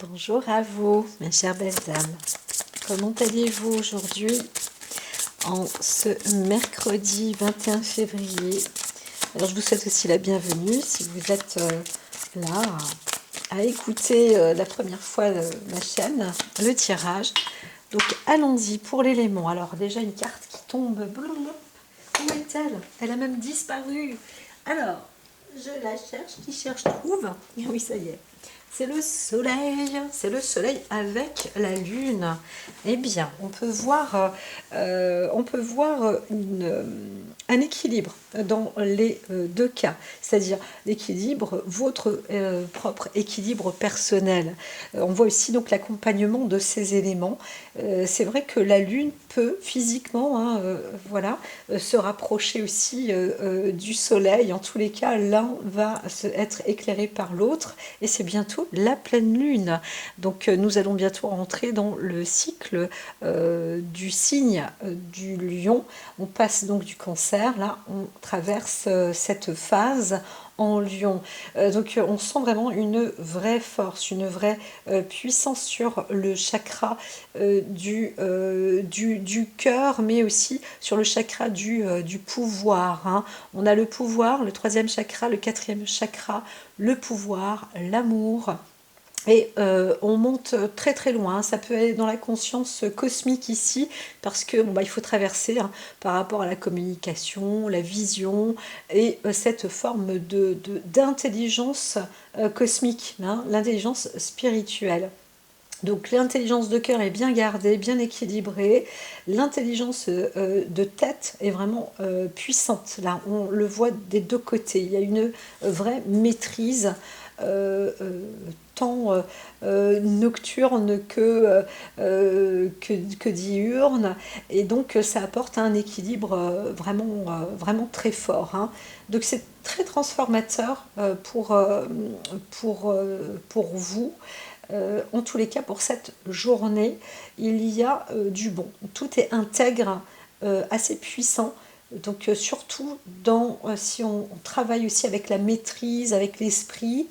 Bonjour à vous, mes chères belles dames. Comment allez-vous aujourd'hui, en ce mercredi 21 février? Alors, je vous souhaite aussi la bienvenue si vous êtes là à écouter la première fois ma chaîne, le tirage. Donc, allons-y pour l'élément. Alors, déjà, une carte qui tombe. Où est-elle? Elle a même disparu. Alors, je la cherche, qui cherche trouve. Oui, ça y est. C'est le soleil avec la lune. Eh bien, on peut voir un équilibre dans les deux cas, c'est-à-dire l'équilibre, votre propre équilibre personnel. On voit aussi donc l'accompagnement de ces éléments. C'est vrai que la lune peut physiquement, hein, voilà, se rapprocher aussi du soleil. En tous les cas, l'un va être éclairé par l'autre et c'est bientôt la pleine lune. Donc nous allons bientôt rentrer dans le cycle du signe du lion. On passe donc du cancer, là on traverse cette phase en lion. Donc on sent vraiment une vraie force, une vraie puissance sur le chakra du cœur, mais aussi sur le chakra du pouvoir. Hein. On a le pouvoir, le troisième chakra, le quatrième chakra, le pouvoir, l'amour. Et on monte très très loin, ça peut aller dans la conscience cosmique ici, parce que bon, bah, il faut traverser hein, par rapport à la communication, la vision, et cette forme d'intelligence cosmique, hein, l'intelligence spirituelle. Donc l'intelligence de cœur est bien gardée, bien équilibrée. L'intelligence de tête est vraiment puissante. Là, on le voit des deux côtés. Il y a une vraie maîtrise euh, euh, tant nocturne que diurne. Et donc ça apporte un équilibre vraiment très fort. Hein. Donc c'est très transformateur pour vous. En tous les cas, pour cette journée, il y a du bon. Tout est intègre, assez puissant. Donc surtout si on travaille aussi avec la maîtrise, avec l'esprit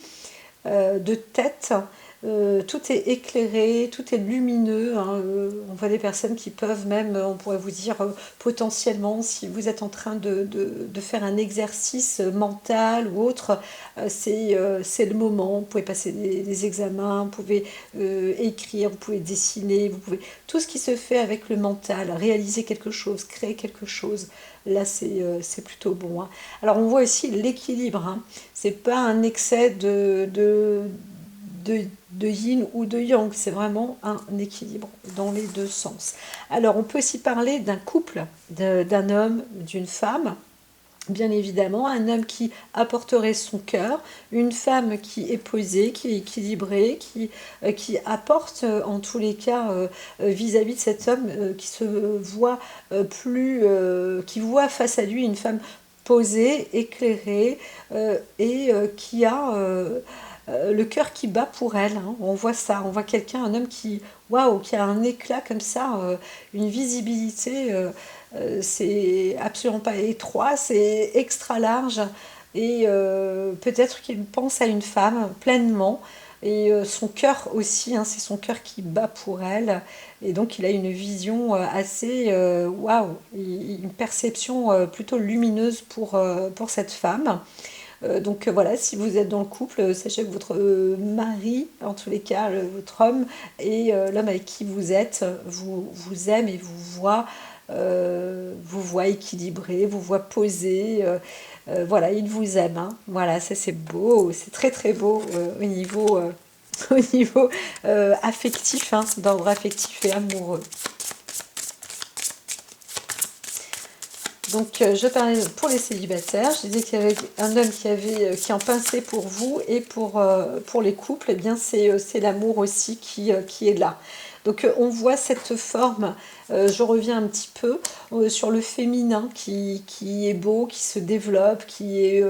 de tête, tout est éclairé, tout est lumineux. Hein, on voit des personnes qui peuvent même, on pourrait vous dire, potentiellement, si vous êtes en train de faire un exercice mental ou autre, c'est le moment. Vous pouvez passer des examens, vous pouvez écrire, vous pouvez dessiner, vous pouvez tout ce qui se fait avec le mental, réaliser quelque chose, créer quelque chose. Là, c'est plutôt bon. Hein. Alors, on voit aussi l'équilibre. Hein. C'est pas un excès de yin ou de yang, c'est vraiment un équilibre dans les deux sens. Alors, on peut aussi parler d'un couple, d'un homme, d'une femme. Bien évidemment, un homme qui apporterait son cœur, une femme qui est posée, qui est équilibrée, qui apporte en tous les cas vis-à-vis de cet homme qui se voit qui voit face à lui une femme posée, éclairée et qui a le cœur qui bat pour elle. Hein. On voit ça, on voit quelqu'un, un homme qui, waouh, qui a un éclat comme ça, une visibilité. C'est absolument pas étroit, c'est extra large et peut-être qu'il pense à une femme pleinement et son cœur aussi, hein, c'est son cœur qui bat pour elle et donc il a une vision assez waouh, une perception plutôt lumineuse pour cette femme. Donc voilà, si vous êtes dans le couple, sachez que votre mari, en tous les cas, votre homme et l'homme avec qui vous êtes, vous aime et vous voit équilibré, vous voit posé. Voilà, il vous aime. Hein. Voilà, ça c'est beau, c'est très très beau au niveau, au niveau affectif, hein, d'ordre affectif et amoureux. Donc, je parlais pour les célibataires, je disais qu'il y avait un homme qui en pinçait pour vous, et pour les couples, eh bien, c'est l'amour aussi qui est là. Donc, on voit cette forme, je reviens un petit peu sur le féminin qui est beau, qui se développe, qui est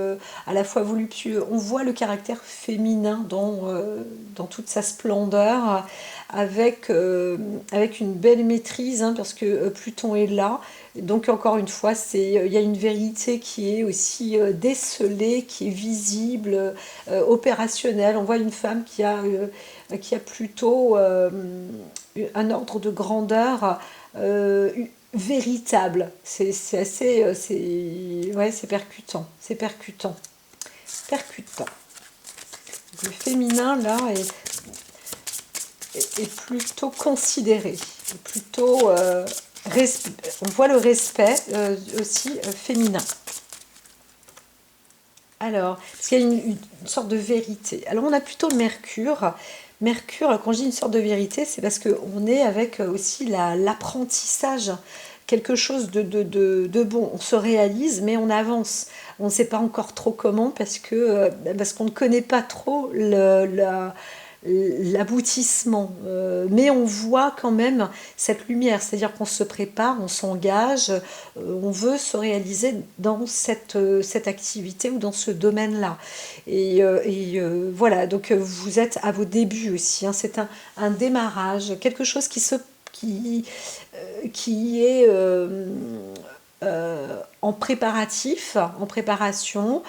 à la fois voluptueux. On voit le caractère féminin dans toute sa splendeur, avec une belle maîtrise, hein, parce que Pluton est là. Donc encore une fois, il y a une vérité qui est aussi décelée, qui est visible, opérationnelle. On voit une femme qui a plutôt un ordre de grandeur véritable. C'est assez, ouais, c'est percutant, c'est percutant, percutant. Le féminin là est plutôt considéré, plutôt on voit le respect aussi féminin. Alors, parce qu'il y a une sorte de vérité. Alors, on a plutôt Mercure. Mercure, alors, quand je dis une sorte de vérité, c'est parce qu'on est avec aussi l'apprentissage, quelque chose de bon. On se réalise, mais on avance. On ne sait pas encore trop comment parce qu'on ne connaît pas trop l'aboutissement. Mais on voit quand même cette lumière, c'est-à-dire qu'on se prépare, on s'engage, on veut se réaliser dans cette activité ou dans ce domaine-là. Voilà, donc vous êtes à vos débuts aussi, hein. C'est un démarrage, quelque chose qui est en préparatif, en préparation.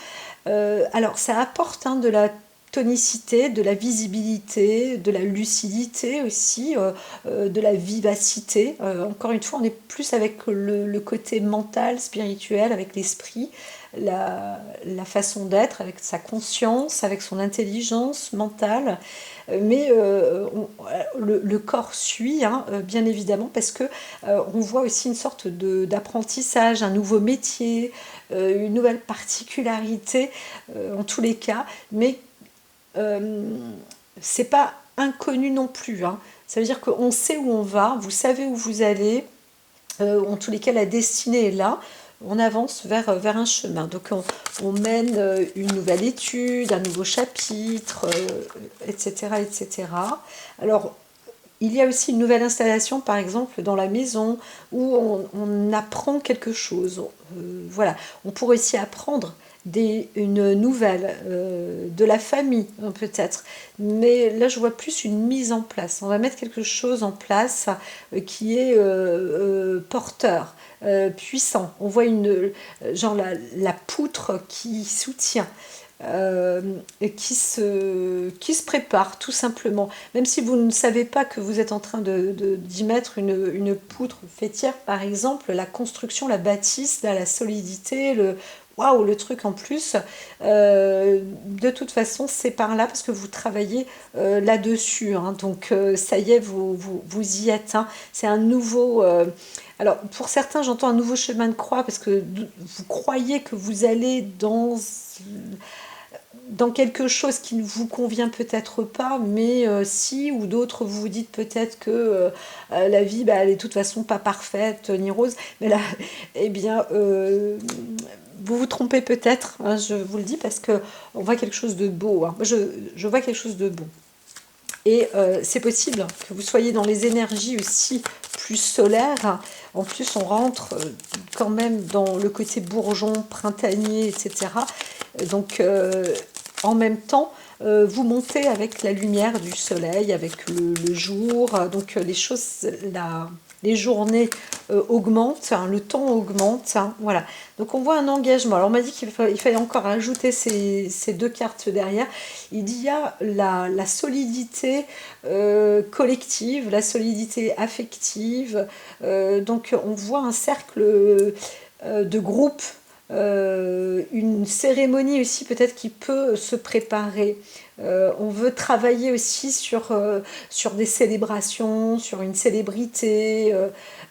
Alors ça apporte, hein, de la tonicité, de la visibilité, de la lucidité aussi, de la vivacité. Encore une fois, on est plus avec le côté mental, spirituel, avec l'esprit, la façon d'être, avec sa conscience, avec son intelligence mentale. Mais le corps suit, hein, bien évidemment, parce que on voit aussi une sorte d'apprentissage, un nouveau métier, une nouvelle particularité, en tous les cas, mais c'est pas inconnu non plus, hein. Ça veut dire qu'on sait où on va, vous savez où vous allez, en tous les cas la destinée est là, on avance vers un chemin. Donc on mène une nouvelle étude, un nouveau chapitre, etc., etc. Alors il y a aussi une nouvelle installation, par exemple, dans la maison, où on apprend quelque chose. Voilà, on pourrait aussi apprendre une nouvelle de la famille, hein, peut-être. Mais là, je vois plus une mise en place. On va mettre quelque chose en place qui est porteur, puissant. On voit genre la poutre qui soutient. Et qui se prépare tout simplement. Même si vous ne savez pas que vous êtes en train d'y mettre une poutre fêtière, par exemple, la construction, la bâtisse, là, la solidité, waouh, le truc en plus, de toute façon, c'est par là parce que vous travaillez là-dessus, hein. Donc, ça y est, vous y êtes, hein. C'est un nouveau. Alors, pour certains, j'entends un nouveau chemin de croix parce que vous croyez que vous allez dans quelque chose qui ne vous convient peut-être pas, mais si, ou d'autres vous dites peut-être que la vie, bah, elle est de toute façon pas parfaite ni rose, mais là, eh bien, vous vous trompez peut-être, hein, je vous le dis, parce que on voit quelque chose de beau, hein. Je vois quelque chose de beau. Et c'est possible que vous soyez dans les énergies aussi plus solaires. En plus, on rentre quand même dans le côté bourgeon, printanier, etc. Donc, en même temps, vous montez avec la lumière du soleil, avec le jour. Donc, les journées augmentent, hein, le temps augmente, hein, voilà. Donc on voit un engagement. Alors on m'a dit qu'il fallait encore ajouter ces deux cartes derrière. Il y a la solidité collective, la solidité affective. Donc on voit un cercle de groupe, une cérémonie aussi peut-être qui peut se préparer. On veut travailler aussi sur des célébrations, sur une célébrité.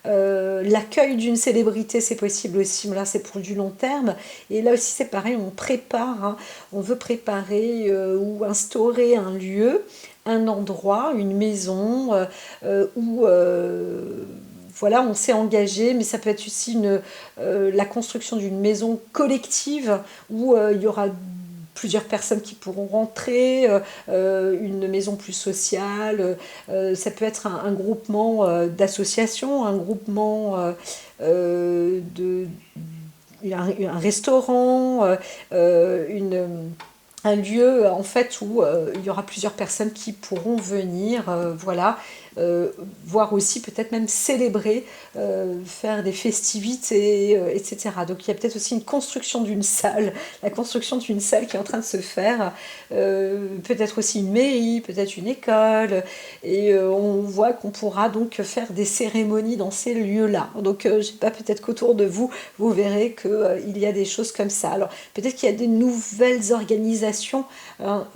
L'accueil d'une célébrité, c'est possible aussi, mais là c'est pour du long terme. Et là aussi c'est pareil, on prépare, hein. On veut préparer ou instaurer un lieu, un endroit, une maison où voilà, on s'est engagé, mais ça peut être aussi la construction d'une maison collective où il y aura plusieurs personnes qui pourront rentrer, une maison plus sociale, ça peut être un groupement d'associations, un groupement un restaurant, un lieu en fait où il y aura plusieurs personnes qui pourront venir, voilà, voir aussi peut-être même célébrer, faire des festivités, etc. Donc il y a peut-être aussi une construction d'une salle, la construction d'une salle qui est en train de se faire, peut-être aussi une mairie, peut-être une école, et on voit qu'on pourra donc faire des cérémonies dans ces lieux-là. Donc je sais pas, peut-être qu'autour de vous, vous verrez qu'il y a des choses comme ça. Alors peut-être qu'il y a des nouvelles organisations, hein,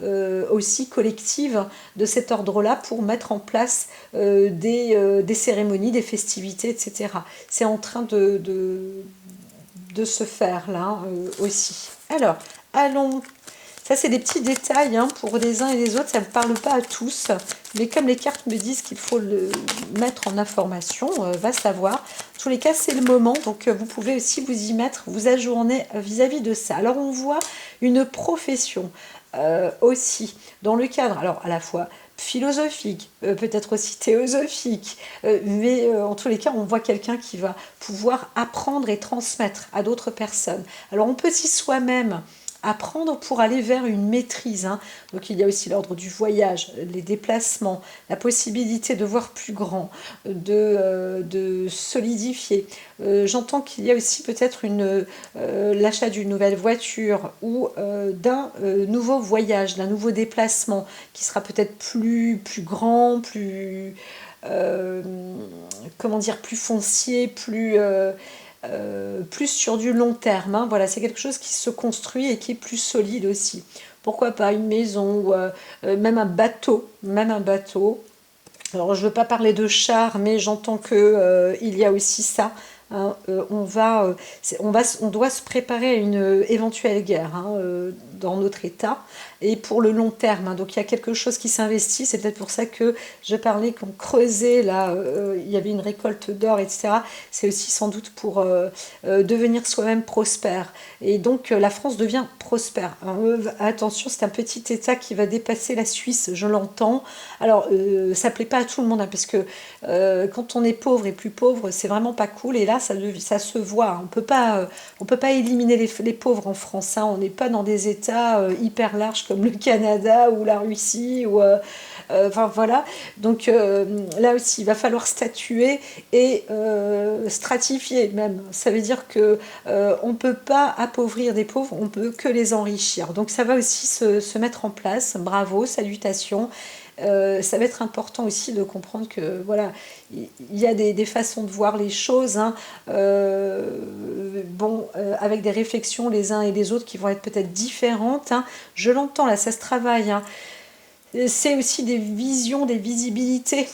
aussi collectives de cet ordre-là pour mettre en place des cérémonies, des festivités, etc. C'est en train de se faire là, aussi. Alors, allons. Ça, c'est des petits détails, hein, pour les uns et les autres. Ça ne me parle pas à tous. Mais comme les cartes me disent qu'il faut le mettre en information, va savoir. En tous les cas, c'est le moment. Donc, vous pouvez aussi vous y mettre, vous ajourner vis-à-vis de ça. Alors, on voit une profession, aussi, dans le cadre, alors à la fois philosophique, peut-être aussi théosophique, mais en tous les cas, on voit quelqu'un qui va pouvoir apprendre et transmettre à d'autres personnes. Alors, on peut si soi-même apprendre pour aller vers une maîtrise, hein. Donc il y a aussi l'ordre du voyage, les déplacements, la possibilité de voir plus grand, de solidifier. J'entends qu'il y a aussi peut-être l'achat d'une nouvelle voiture ou d'un nouveau voyage, d'un nouveau déplacement qui sera peut-être plus grand, euh, comment dire, plus foncier, plus sur du long terme, hein. Voilà, c'est quelque chose qui se construit et qui est plus solide aussi. Pourquoi pas une maison ou même un bateau, même un bateau. Alors je ne veux pas parler de char, mais j'entends que il y a aussi ça, hein. On doit se préparer à une éventuelle guerre, hein, dans notre État et pour le long terme, hein. Donc il y a quelque chose qui s'investit. C'est peut-être pour ça que je parlais qu'on creusait là, il y avait une récolte d'or, etc. C'est aussi sans doute pour devenir soi-même prospère. Et donc la France devient prospère, hein. Attention, c'est un petit État qui va dépasser la Suisse, je l'entends. Alors ça plaît pas à tout le monde, hein, parce que quand on est pauvre et plus pauvre, c'est vraiment pas cool. Et là, ça se voit, hein. On peut pas éliminer les pauvres en France, hein. On n'est pas dans des États hyper larges comme le Canada ou la Russie ou enfin voilà. Donc là aussi, il va falloir statuer et stratifier même. Ça veut dire que on peut pas appauvrir des pauvres, on peut que les enrichir. Donc ça va aussi se mettre en place. Bravo, salutations. Ça va être important aussi de comprendre que voilà, il y a des façons de voir les choses, hein. Bon, avec des réflexions les uns et les autres qui vont être peut-être différentes, hein. Je l'entends là, ça se travaille, hein. C'est aussi des visions, des visibilités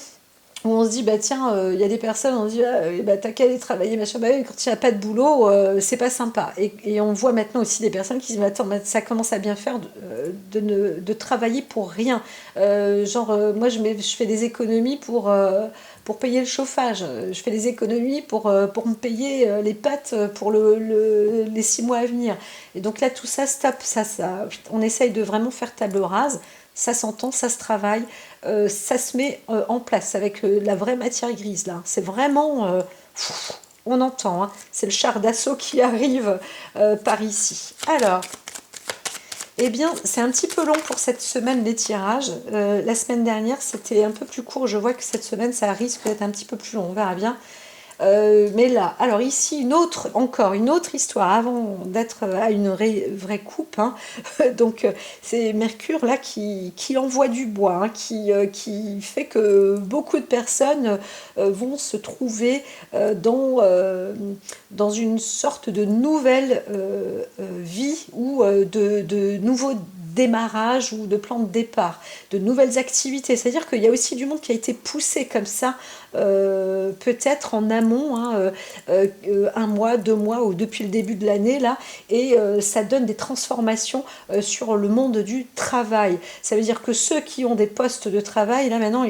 où on se dit, bah tiens, il y a des personnes, on se dit, ah, bah, t'as qu'à aller travailler, machin, bah oui, quand il n'y a pas de boulot, c'est pas sympa. Et on voit maintenant aussi des personnes qui se disent, mais attends, ça commence à bien faire de travailler pour rien. Moi, je fais des économies pour payer le chauffage. Je fais des économies pour me payer les pâtes pour les 6 mois à venir. Et donc là, tout ça, stop, on essaye de vraiment faire table rase. Ça s'entend, ça se travaille, ça se met en place avec la vraie matière grise là. C'est vraiment, on entend, hein. C'est le char d'assaut qui arrive par ici. Alors, eh bien, c'est un petit peu long pour cette semaine les tirages. La semaine dernière, c'était un peu plus court. Je vois que cette semaine, ça risque d'être un petit peu plus long. On verra bien. Mais là, alors ici, encore une autre histoire avant d'être à une vraie coupe, hein. Donc, c'est Mercure là qui envoie du bois, hein, qui fait que beaucoup de personnes vont se trouver dans une sorte de nouvelle vie ou de nouveaux démarrage ou de plan de départ, de nouvelles activités. C'est-à-dire qu'il y a aussi du monde qui a été poussé comme ça, peut-être en amont, hein, 1 mois, 2 mois ou depuis le début de l'année là, et ça donne des transformations sur le monde du travail. Ça veut dire que ceux qui ont des postes de travail, là maintenant,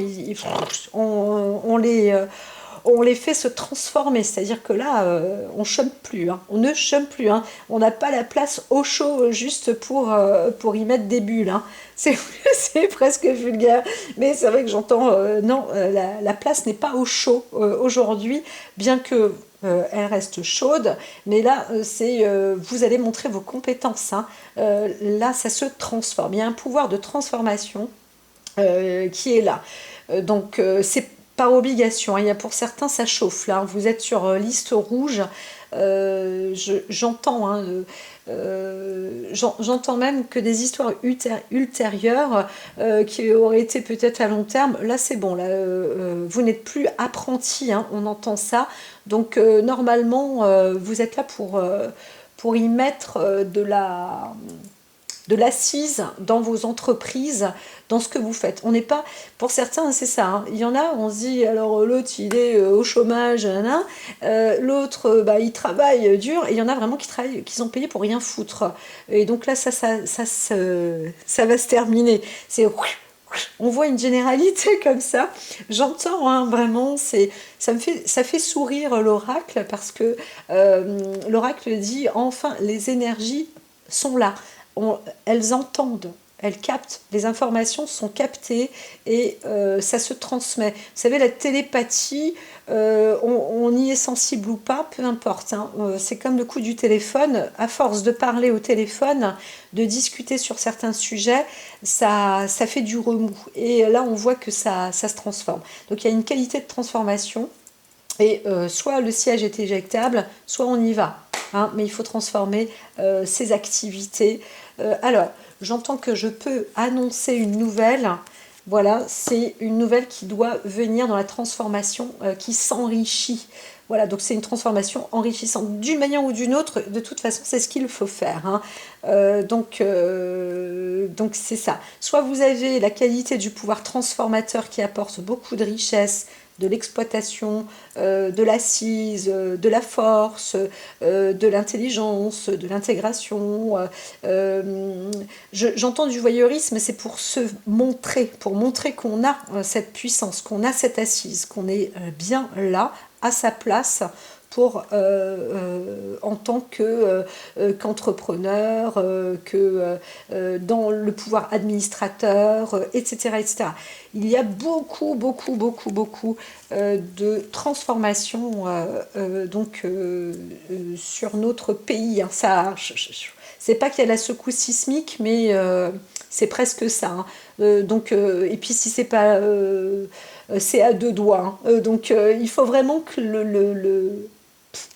on les fait se transformer, c'est-à-dire que là, on chôme plus, hein. On ne chôme plus, hein. On n'a pas la place au chaud juste pour y mettre des bulles, hein. C'est c'est presque vulgaire, mais c'est vrai que j'entends, non, la place n'est pas au chaud aujourd'hui, bien que elle reste chaude, mais là, vous allez montrer vos compétences, hein. Là, ça se transforme. Il y a un pouvoir de transformation qui est là. C'est par obligation, hein. Il y a pour certains, ça chauffe là, hein. Vous êtes sur liste rouge. J'entends, hein, j'entends même que des histoires ultérieures qui auraient été peut-être à long terme, là c'est bon, là, vous n'êtes plus apprenti, hein, on entend ça. Normalement, vous êtes là pour y mettre de l'assise dans vos entreprises, dans ce que vous faites. On n'est pas, pour certains, c'est ça, hein. Il y en a, on se dit, alors l'autre, il est au chômage, l'autre, il travaille dur, et il y en a vraiment qui travaillent, qui sont payés pour rien foutre. Et donc là, ça va se terminer. On voit une généralité comme ça. J'entends, hein, vraiment, ça fait sourire l'oracle parce que l'oracle dit enfin les énergies sont là. Elles entendent, elles captent, les informations sont captées et ça se transmet. Vous savez, la télépathie, on y est sensible ou pas, peu importe, hein. C'est comme le coup du téléphone. À force de parler au téléphone, de discuter sur certains sujets, ça fait du remous. Et là, on voit que ça se transforme. Donc il y a une qualité de transformation. Et soit le siège est éjectable, soit on y va, hein, mais il faut transformer ces activités. Alors, j'entends que je peux annoncer une nouvelle. Voilà, c'est une nouvelle qui doit venir dans la transformation qui s'enrichit. Voilà, donc c'est une transformation enrichissante d'une manière ou d'une autre. De toute façon, c'est ce qu'il faut faire, hein. Donc c'est ça. Soit vous avez la qualité du pouvoir transformateur qui apporte beaucoup de richesse, de l'exploitation, de l'assise, de la force, de l'intelligence, de l'intégration. J'entends du voyeurisme, c'est pour montrer qu'on a cette puissance, qu'on a cette assise, qu'on est bien là, à sa place, en tant qu'entrepreneur, dans le pouvoir administrateur, etc., etc. Il y a beaucoup, beaucoup, beaucoup, beaucoup de transformations sur notre pays, hein. C'est pas qu'il y a la secousse sismique, mais c'est presque ça, hein. Et puis si c'est pas... c'est à deux doigts, hein. Il faut vraiment que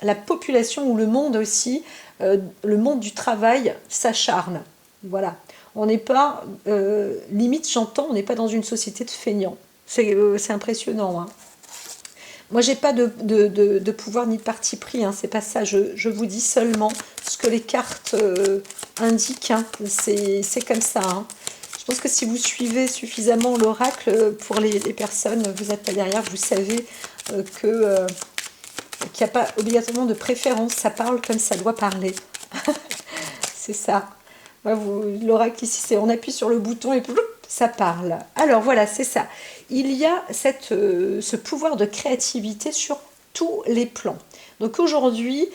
la population ou le monde aussi, le monde du travail s'acharne. Voilà. On n'est pas, limite j'entends, on n'est pas dans une société de feignants. C'est impressionnant, hein. Moi, j'ai pas de pouvoir ni de parti pris, hein, c'est pas ça. Je vous dis seulement ce que les cartes indiquent, hein. C'est comme ça, hein. Je pense que si vous suivez suffisamment l'oracle, pour les personnes, vous êtes pas derrière, vous savez qu'il n'y a pas obligatoirement de préférence, ça parle comme ça doit parler. C'est ça. L'oracle ici, c'est on appuie sur le bouton et ça parle. Alors voilà, c'est ça. Il y a ce pouvoir de créativité sur tous les plans. Donc aujourd'hui,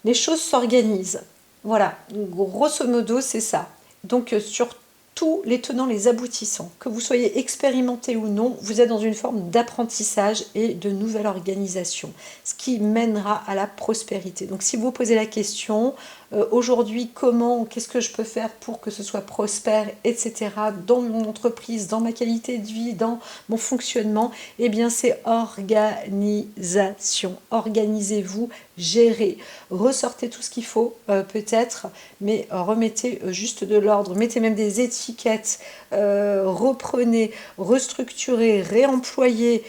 les choses s'organisent. Voilà, grosso modo, c'est ça. Donc sur tous les tenants, les aboutissants, que vous soyez expérimenté ou non, vous êtes dans une forme d'apprentissage et de nouvelle organisation, ce qui mènera à la prospérité. Donc si vous posez la question, aujourd'hui, qu'est-ce que je peux faire pour que ce soit prospère, etc., dans mon entreprise, dans ma qualité de vie, dans mon fonctionnement, eh bien c'est organisation. Organisez-vous, gérez, ressortez tout ce qu'il faut peut-être, mais remettez juste de l'ordre, mettez même des étiquettes, reprenez, restructurez, réemployez,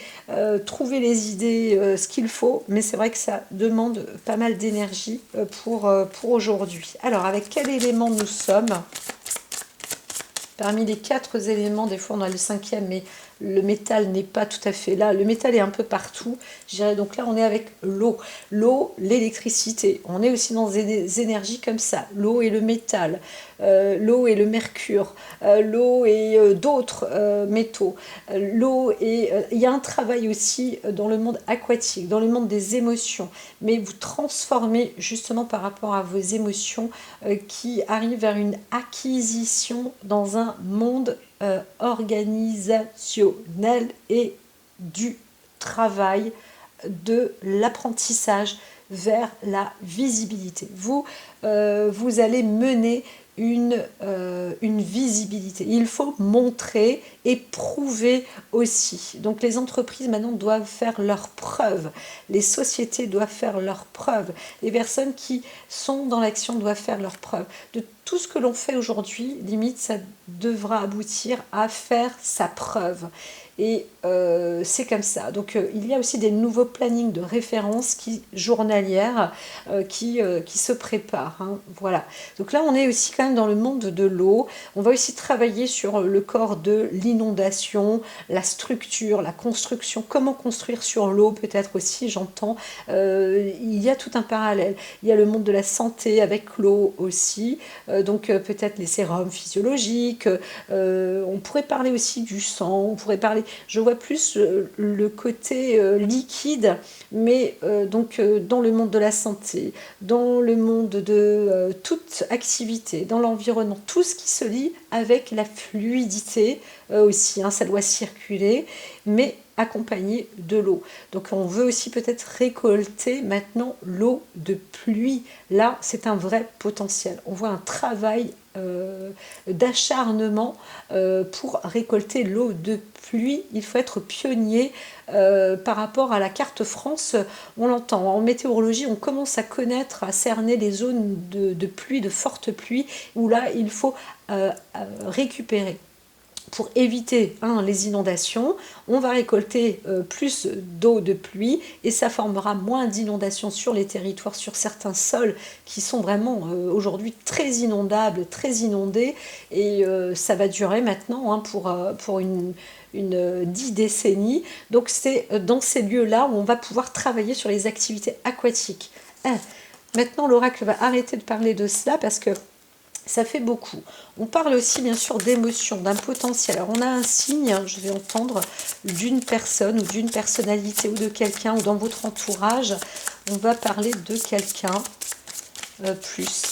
trouvez les idées, ce qu'il faut, mais c'est vrai que ça demande pas mal d'énergie pour aujourd'hui. Alors, avec quel élément nous sommes? Parmi les 4 éléments, des fois on a le 5e, mais le métal n'est pas tout à fait là. Le métal est un peu partout. Je dirais donc là, on est avec l'eau. L'eau, l'électricité. On est aussi dans des énergies comme ça. L'eau et le métal. L'eau et le mercure. L'eau et d'autres métaux. L'eau et... il y a un travail aussi dans le monde aquatique, dans le monde des émotions. Mais vous transformez justement par rapport à vos émotions qui arrivent vers une acquisition dans un monde organisationnel et du travail de l'apprentissage vers la visibilité. Vous allez mener une visibilité. Il faut montrer et prouver aussi. Donc les entreprises maintenant doivent faire leurs preuves. Les sociétés doivent faire leurs preuves. Les personnes qui sont dans l'action doivent faire leurs preuves. De tout ce que l'on fait aujourd'hui, limite, ça devra aboutir à faire sa preuve. Et c'est comme ça. Donc il y a aussi des nouveaux plannings de référence journalières qui se préparent. Hein. Voilà. Donc là, on est aussi quand même dans le monde de l'eau. On va aussi travailler sur le corps de l'inondation, la structure, la construction, comment construire sur l'eau peut-être aussi, j'entends. Il y a tout un parallèle. Il y a le monde de la santé avec l'eau aussi. Donc peut-être les sérums physiologiques. On pourrait parler aussi du sang. On pourrait parler... Je vois plus le côté liquide, mais donc dans le monde de la santé, dans le monde de toute activité, dans l'environnement, tout ce qui se lie avec la fluidité aussi, hein, ça doit circuler, mais accompagné de l'eau. Donc on veut aussi peut-être récolter maintenant l'eau de pluie. Là, c'est un vrai potentiel. On voit un travail d'acharnement pour récolter l'eau de pluie. Il faut être pionnier par rapport à la carte France. On l'entend, en météorologie, on commence à connaître, à cerner les zones de pluie, de forte pluie, où là, il faut récupérer. Pour éviter les inondations, on va récolter plus d'eau de pluie et ça formera moins d'inondations sur les territoires, sur certains sols qui sont vraiment aujourd'hui très inondables, très inondés, et ça va durer maintenant pour une 10 décennies. Donc c'est dans ces lieux-là où on va pouvoir travailler sur les activités aquatiques. Maintenant, l'oracle va arrêter de parler de cela parce que ça fait beaucoup. On parle aussi bien sûr d'émotions, d'un potentiel. Alors on a un signe, je vais entendre, d'une personne ou d'une personnalité ou de quelqu'un ou dans votre entourage. On va parler de quelqu'un plus.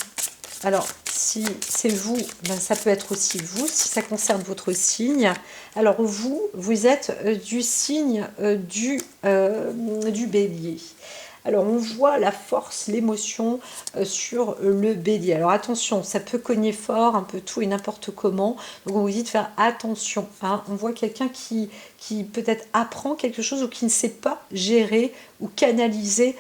Alors si c'est vous, ben, ça peut être aussi vous, si ça concerne votre signe. Alors vous êtes du signe du bélier. Alors, on voit la force, l'émotion sur le bélier. Alors, attention, ça peut cogner fort, un peu tout et n'importe comment. Donc, on vous dit de faire attention. Hein. On voit quelqu'un qui peut-être apprend quelque chose ou qui ne sait pas gérer ou canaliser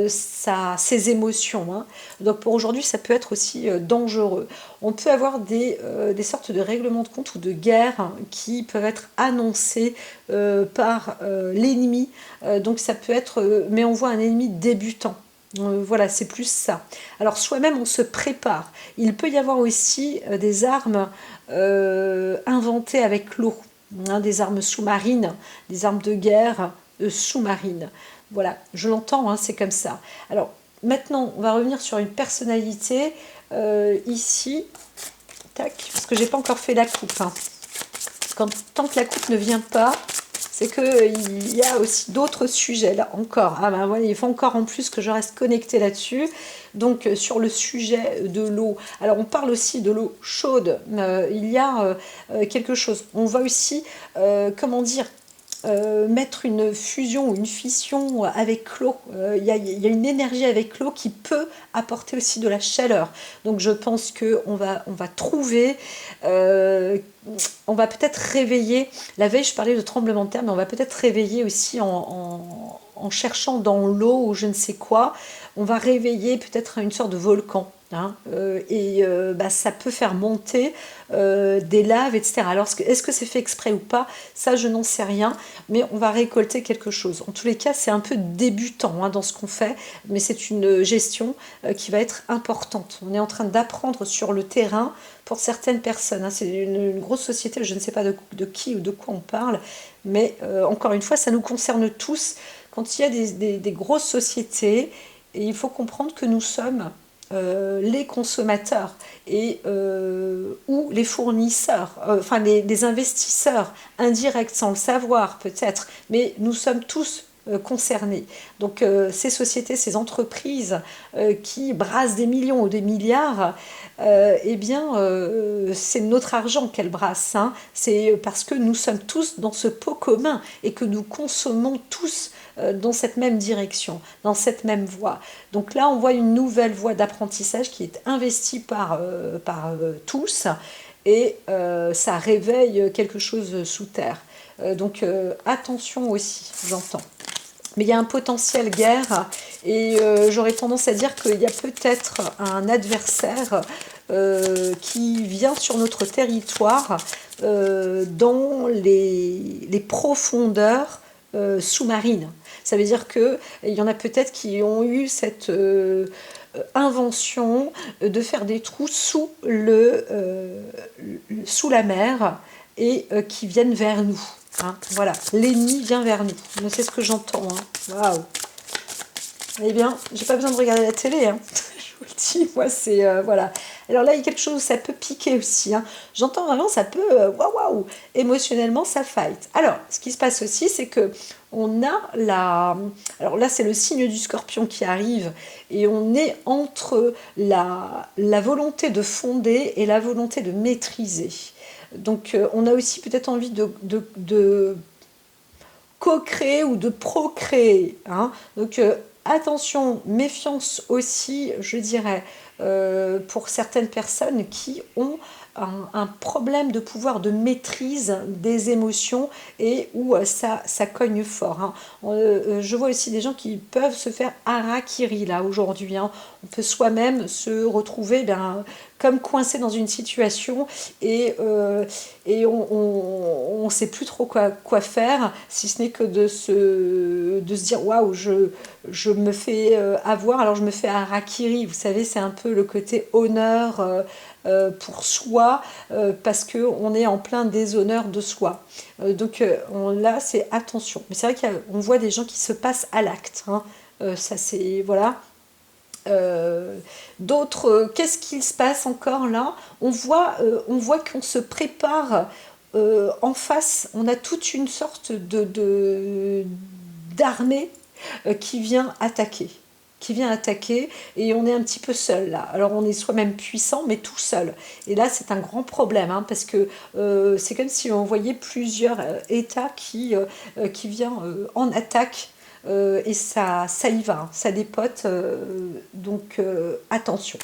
ses émotions. Hein. Donc, pour aujourd'hui, ça peut être aussi dangereux. On peut avoir des sortes de règlements de compte ou de guerres hein, qui peuvent être annoncés par l'ennemi. Donc, ça peut être... mais on voit un ennemi débutant. Voilà, c'est plus ça. Alors, soi-même, on se prépare. Il peut y avoir aussi des armes inventées avec l'eau. Hein, des armes sous-marines, des armes de guerre sous-marines. Voilà, je l'entends, hein, c'est comme ça. Alors, maintenant, on va revenir sur une personnalité. Ici, tac, parce que j'ai pas encore fait la coupe. Hein. Tant que la coupe ne vient pas, c'est qu'il y a aussi d'autres sujets, là encore. Ah ben voilà, il faut encore en plus que je reste connectée là-dessus. Donc, sur le sujet de l'eau. Alors, on parle aussi de l'eau chaude. Il y a quelque chose. On va aussi, comment dire, mettre une fusion ou une fission avec l'eau. Il y a une énergie avec l'eau qui peut apporter aussi de la chaleur. Donc je pense qu'on va trouver, on va peut-être réveiller, la veille je parlais de tremblement de terre, mais on va peut-être réveiller aussi en cherchant dans l'eau ou je ne sais quoi, on va réveiller peut-être une sorte de volcan. Hein, ça peut faire monter des laves, etc. Alors, est-ce que c'est fait exprès ou pas? Ça, je n'en sais rien, mais on va récolter quelque chose. En tous les cas, c'est un peu débutant hein, dans ce qu'on fait, mais c'est une gestion qui va être importante. On est en train d'apprendre sur le terrain pour certaines personnes. Hein. C'est une grosse société, je ne sais pas de qui ou de quoi on parle, mais encore une fois, ça nous concerne tous. Quand il y a des grosses sociétés, et il faut comprendre que nous sommes les consommateurs ou les fournisseurs, enfin les investisseurs indirects sans le savoir peut-être, mais nous sommes tous concernés. Donc ces sociétés, ces entreprises qui brassent des millions ou des milliards, eh bien c'est notre argent qu'elles brassent, hein. C'est parce que nous sommes tous dans ce pot commun et que nous consommons tous dans cette même direction, dans cette même voie. Donc là, on voit une nouvelle voie d'apprentissage qui est investie par tous et ça réveille quelque chose sous terre. Donc attention aussi, j'entends. Mais il y a un potentiel guerre et j'aurais tendance à dire qu'il y a peut-être un adversaire qui vient sur notre territoire dans les profondeurs sous-marines. Ça veut dire qu'il y en a peut-être qui ont eu cette invention de faire des trous sous la mer et qui viennent vers nous. Hein, voilà, l'ennemi vient vers nous. C'est ce que j'entends. Hein. Waouh. Eh bien, j'ai pas besoin de regarder la télé. Hein. Je vous le dis, moi, c'est voilà. Alors là, il y a quelque chose où ça peut piquer aussi. Hein. J'entends vraiment, ça peut waouh, émotionnellement, ça fight. Alors, ce qui se passe aussi, c'est que on a la. Alors là, c'est le signe du Scorpion qui arrive, et on est entre la volonté de fonder et la volonté de maîtriser. Donc, on a aussi peut-être envie de co-créer ou de procréer. Hein. Donc, attention, méfiance aussi, je dirais, pour certaines personnes qui ont un problème de pouvoir de maîtrise des émotions et où ça cogne fort. Hein. Je vois aussi des gens qui peuvent se faire harakiri là aujourd'hui. Hein. On peut soi-même se retrouver comme coincé dans une situation et on ne sait plus trop quoi faire, si ce n'est que de se dire waouh, je me fais avoir, alors je me fais harakiri. Vous savez, c'est un peu le côté honneur pour soi, parce qu'on est en plein déshonneur de soi. Donc là, c'est attention. Mais c'est vrai qu'on voit des gens qui se passent à l'acte. Hein. Ça, c'est. Voilà. D'autres, qu'est-ce qu'il se passe encore là? On voit qu'on se prépare en face. On a toute une sorte d'armée qui vient attaquer. Et on est un petit peu seul là. Alors on est soi-même puissant mais tout seul. Et là c'est un grand problème, hein, parce que c'est comme si on voyait plusieurs États qui viennent en attaque. Et ça y va, hein, ça dépote, donc attention.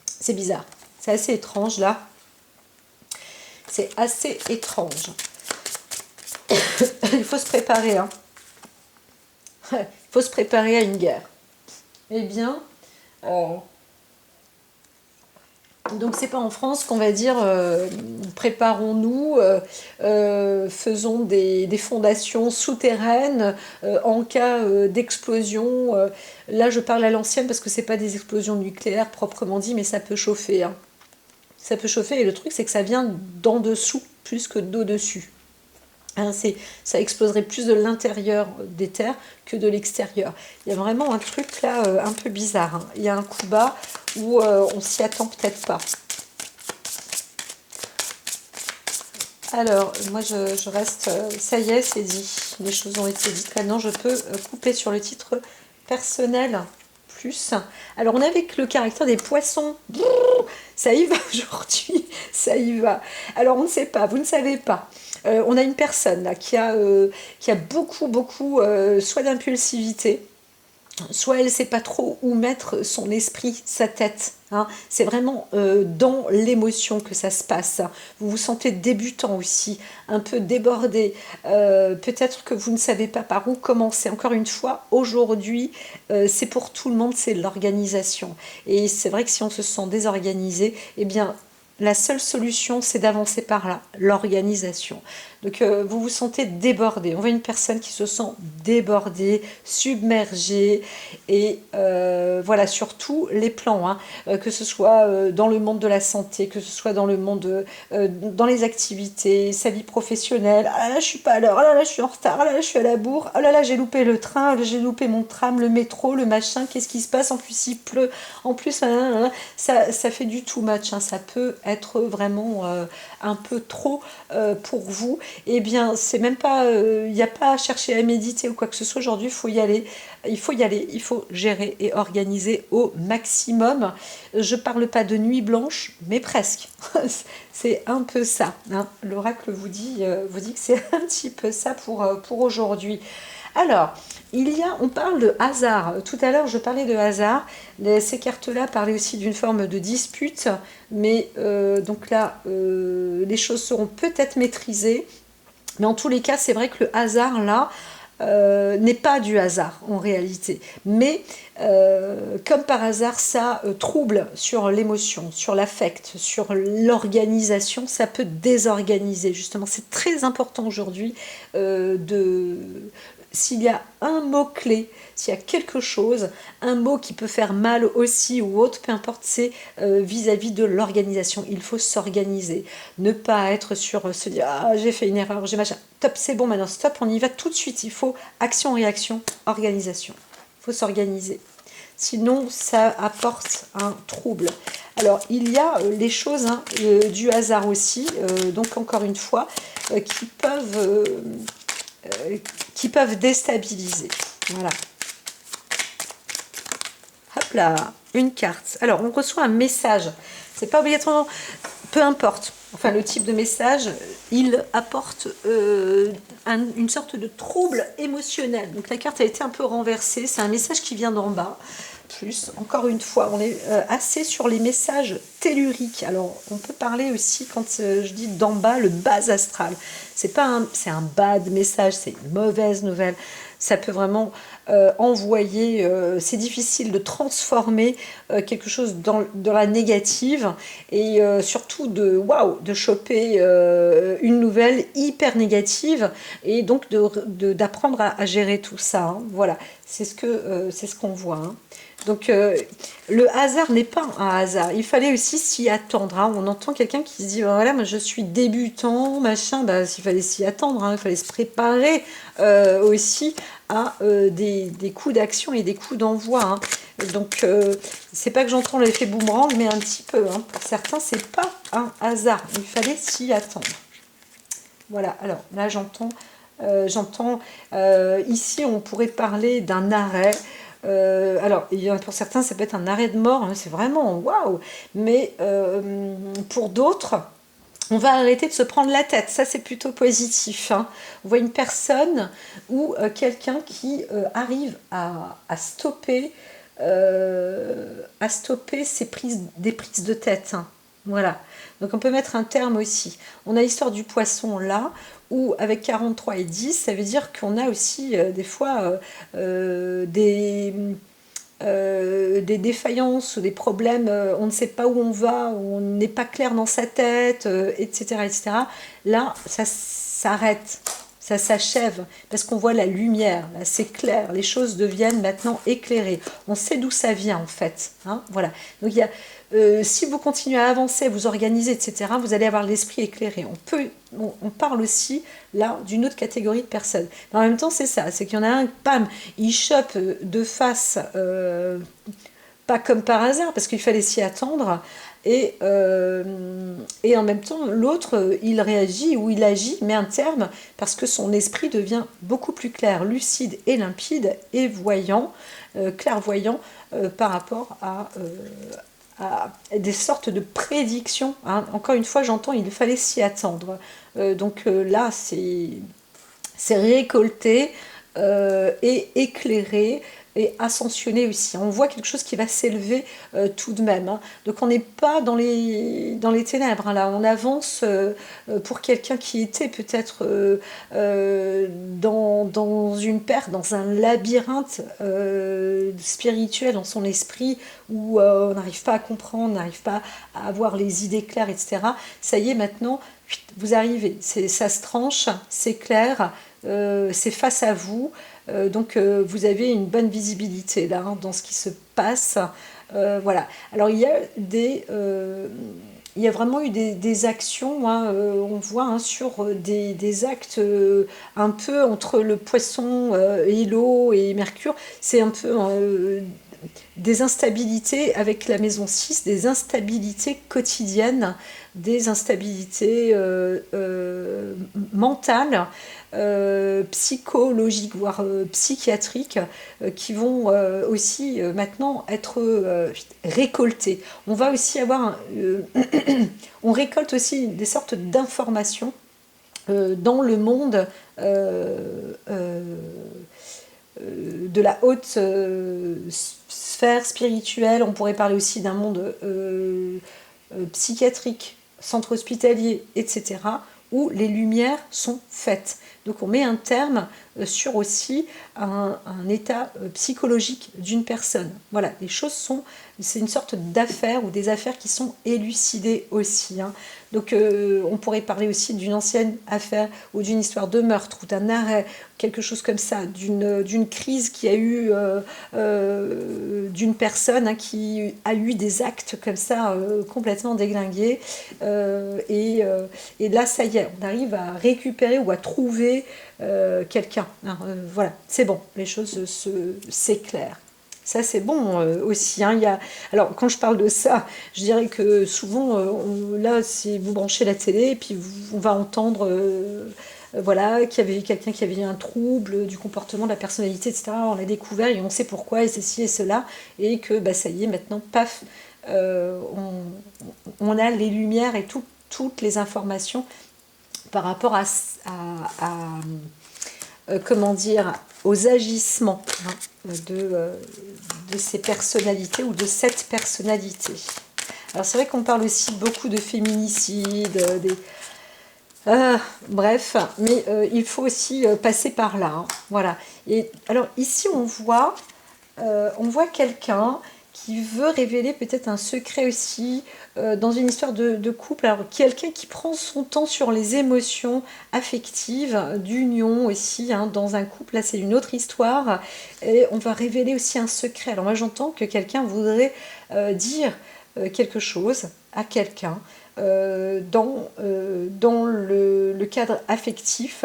C'est bizarre, c'est assez étrange là. C'est assez étrange. Il faut se préparer, hein. Il faut se préparer à une guerre. Eh bien, donc c'est pas en France qu'on va dire préparons-nous, faisons des fondations souterraines en cas d'explosion. Là je parle à l'ancienne parce que c'est pas des explosions nucléaires proprement dit, mais ça peut chauffer. Hein. Ça peut chauffer et le truc c'est que ça vient d'en dessous plus que d'au-dessus. Hein, ça exploserait plus de l'intérieur des terres que de l'extérieur. Il y a vraiment un truc là un peu bizarre. Hein. Il y a un coup bas où on s'y attend peut-être pas. Alors, moi je reste... ça y est, c'est dit. Les choses ont été dites. Maintenant, je peux couper sur le titre personnel plus. Alors, on est avec le caractère des poissons. Ça y va aujourd'hui. Ça y va. Alors, on ne sait pas. Vous ne savez pas. On a une personne là, qui a beaucoup, soit d'impulsivité, soit elle ne sait pas trop où mettre son esprit, sa tête. Hein. C'est vraiment dans l'émotion que ça se passe. Vous vous sentez débutant aussi, un peu débordé. Peut-être que vous ne savez pas par où commencer. Encore une fois, aujourd'hui, c'est pour tout le monde, c'est l'organisation. Et c'est vrai que si on se sent désorganisé, eh bien, la seule solution, c'est d'avancer par là, l'organisation. Donc, vous vous sentez débordé. On voit une personne qui se sent débordée, submergée, et voilà, sur tous les plans, hein, que ce soit dans le monde de la santé, que ce soit dans le monde, dans les activités, sa vie professionnelle. Ah là là, je suis pas à l'heure, ah là là, je suis en retard, ah là là, je suis à la bourre, ah là là, j'ai loupé le train, ah là, j'ai loupé mon tram, le métro, le machin, qu'est-ce qui se passe? En plus, il pleut, en plus, ça fait du too much, hein, ça peut être vraiment un peu trop pour vous. eh bien, c'est même pas, il n'y a pas à chercher à méditer ou quoi que ce soit aujourd'hui, il faut y aller. Il faut y aller, il faut gérer et organiser au maximum. Je parle pas de nuit blanche, mais presque. C'est un peu ça, hein. L'oracle vous dit que c'est un petit peu ça pour aujourd'hui. Alors, on parle de hasard. Tout à l'heure, je parlais de hasard. Ces cartes-là parlaient aussi d'une forme de dispute, mais donc là, les choses seront peut-être maîtrisées. Mais en tous les cas, c'est vrai que le hasard, là, n'est pas du hasard en réalité. Mais comme par hasard, ça trouble sur l'émotion, sur l'affect, sur l'organisation, ça peut désorganiser. Justement, c'est très important aujourd'hui de s'il y a un mot-clé, s'il y a quelque chose, un mot qui peut faire mal aussi ou autre, peu importe, c'est vis-à-vis de l'organisation. Il faut s'organiser. Ne pas être sur se dire ah, j'ai fait une erreur, j'ai machin. Top, c'est bon maintenant, stop, on y va tout de suite. Il faut action, réaction, organisation. Il faut s'organiser. Sinon, ça apporte un trouble. Alors, il y a les choses hein, du hasard aussi, donc encore une fois, qui peuvent déstabiliser. Voilà. Hop là, une carte. Alors, on reçoit un message. C'est pas obligatoirement... Peu importe. Enfin, le type de message, il apporte une sorte de trouble émotionnel. Donc, la carte a été un peu renversée. C'est un message qui vient d'en bas. Plus, encore une fois, on est assez sur les messages telluriques. Alors, on peut parler aussi, quand je dis d'en bas, le bas astral. C'est un bad message, c'est une mauvaise nouvelle. Ça peut vraiment envoyer, c'est difficile de transformer quelque chose dans la négative et surtout de choper une nouvelle hyper négative et donc d'apprendre à gérer tout ça. Hein. Voilà, c'est ce qu'on voit. Hein. Donc le hasard n'est pas un hasard. Il fallait aussi s'y attendre. Hein. On entend quelqu'un qui se dit voilà, moi je suis débutant, machin. Bah, il fallait s'y attendre. Hein. Il fallait se préparer aussi à des coups d'action et des coups d'envoi. Hein. Donc c'est pas que j'entends l'effet boomerang, mais un petit peu. Hein. Pour certains, c'est pas un hasard. Il fallait s'y attendre. Voilà. Alors là, j'entends ici, on pourrait parler d'un arrêt. Alors, pour certains, ça peut être un arrêt de mort, hein, c'est vraiment waouh! Mais pour d'autres, on va arrêter de se prendre la tête. Ça, c'est plutôt positif. Hein. On voit une personne ou quelqu'un qui arrive à stopper des prises de tête. Hein. Voilà. Donc, on peut mettre un terme aussi. On a l'histoire du poisson là, où avec 43 et 10, ça veut dire qu'on a aussi des fois des défaillances ou des problèmes, on ne sait pas où on va, on n'est pas clair dans sa tête, etc., etc. Là, ça s'arrête, ça s'achève, parce qu'on voit la lumière, là c'est clair, les choses deviennent maintenant éclairées. On sait d'où ça vient en fait. Hein, voilà. Donc il y a, si vous continuez à avancer, vous organiser, etc., vous allez avoir l'esprit éclairé. On parle aussi là d'une autre catégorie de personnes. Mais en même temps, c'est ça, c'est qu'il y en a un, pam, il chope de face, pas comme par hasard, parce qu'il fallait s'y attendre, et en même temps, l'autre, il réagit ou il agit, met un terme, parce que son esprit devient beaucoup plus clair, lucide et limpide, et voyant, clairvoyant, par rapport à des sortes de prédictions. Hein. Encore une fois, j'entends, il fallait s'y attendre. Donc là, c'est récolté et éclairé et ascensionné aussi. On voit quelque chose qui va s'élever tout de même. Hein. Donc on n'est pas dans les ténèbres. Hein, là, on avance pour quelqu'un qui était peut-être dans une perte, dans un labyrinthe spirituel dans son esprit où on n'arrive pas à comprendre, on n'arrive pas à avoir les idées claires, etc. Ça y est, maintenant, vous arrivez. Ça se tranche, c'est clair, c'est face à vous. Donc vous avez une bonne visibilité là hein, dans ce qui se passe. Voilà. Alors il y a vraiment eu des actions, hein, on voit hein, sur des actes un peu entre le poisson et l'eau et Mercure. C'est un peu des instabilités avec la maison 6, des instabilités quotidiennes, des instabilités mentales, psychologiques, voire psychiatriques, qui vont aussi maintenant être récoltées. On va aussi avoir, on récolte aussi des sortes d'informations dans le monde de la haute sphère spirituelle. On pourrait parler aussi d'un monde psychiatrique, centre hospitalier, etc., où les lumières sont faites. Donc on met un terme sur aussi un état psychologique d'une personne. Voilà, les choses sont, c'est une sorte d'affaires ou des affaires qui sont élucidées aussi. Hein. Donc on pourrait parler aussi d'une ancienne affaire ou d'une histoire de meurtre ou d'un arrêt, quelque chose comme ça, d'une crise qui a eu, d'une personne hein, qui a eu des actes comme ça complètement déglingués. Et là, ça y est, on arrive à récupérer ou à trouver quelqu'un. Hein, voilà, c'est bon, les choses s'éclairent. Ça, c'est bon aussi. Hein. Alors, quand je parle de ça, je dirais que souvent, là, si vous branchez la télé, et puis on va entendre voilà, qu'il y avait quelqu'un qui avait un trouble du comportement, de la personnalité, etc. On l'a découvert et on sait pourquoi, et ceci et cela, et que bah, ça y est, maintenant, paf, on a les lumières et toutes les informations par rapport à comment dire, aux agissements hein, de ces personnalités ou de cette personnalité. Alors c'est vrai qu'on parle aussi beaucoup de féminicide, bref, mais il faut aussi passer par là. Hein, voilà. Et alors ici on voit quelqu'un qui veut révéler peut-être un secret aussi dans une histoire de couple. Alors, quelqu'un qui prend son temps sur les émotions affectives, d'union aussi, hein, dans un couple. Là, c'est une autre histoire. Et on va révéler aussi un secret. Alors, moi, j'entends que quelqu'un voudrait dire quelque chose à quelqu'un dans le cadre affectif,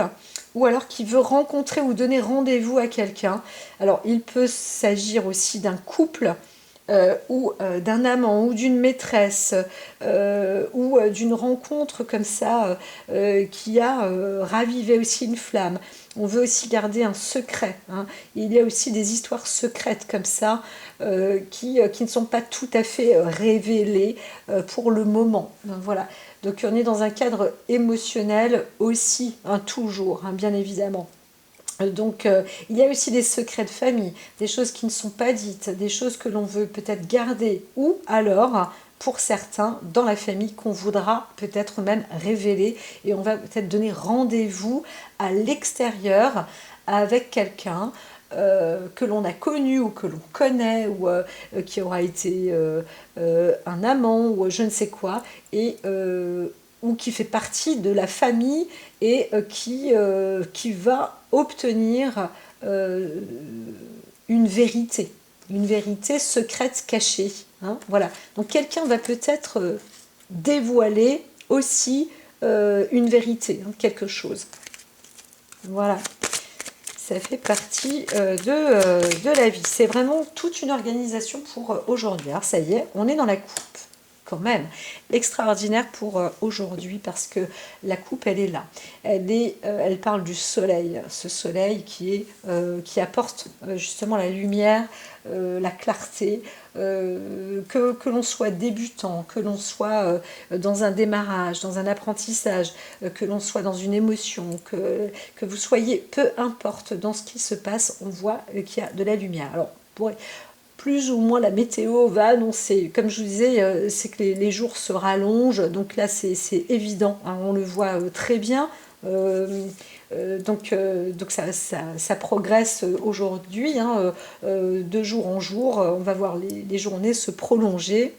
ou alors qui veut rencontrer ou donner rendez-vous à quelqu'un. Alors, il peut s'agir aussi d'un couple ou d'un amant ou d'une maîtresse ou d'une rencontre comme ça qui a ravivé aussi une flamme. On veut aussi garder un secret. Hein. Il y a aussi des histoires secrètes comme ça qui ne sont pas tout à fait révélées pour le moment. Voilà. Donc on est dans un cadre émotionnel aussi, hein, toujours, hein, bien évidemment. Donc il y a aussi des secrets de famille, des choses qui ne sont pas dites, des choses que l'on veut peut-être garder, ou alors, pour certains, dans la famille, qu'on voudra peut-être même révéler, et on va peut-être donner rendez-vous à l'extérieur avec quelqu'un que l'on a connu ou que l'on connaît, ou qui aura été un amant, ou je ne sais quoi, et ou qui fait partie de la famille et qui va obtenir une vérité secrète cachée. Hein, voilà. Donc quelqu'un va peut-être dévoiler aussi une vérité, hein, quelque chose. Voilà. Ça fait partie de la vie. C'est vraiment toute une organisation pour aujourd'hui. Alors ça y est, on est dans la coupe. Quand même extraordinaire pour aujourd'hui, parce que la coupe elle est là, elle parle du soleil, ce soleil qui apporte justement la lumière, la clarté, que l'on soit débutant, que l'on soit dans un démarrage, dans un apprentissage, que l'on soit dans une émotion, que vous soyez, peu importe dans ce qui se passe, on voit qu'il y a de la lumière. Alors plus ou moins la météo va annoncer, comme je vous disais, c'est que les jours se rallongent, donc là c'est évident, hein, on le voit très bien, donc ça progresse aujourd'hui, hein, de jour en jour, on va voir les journées se prolonger,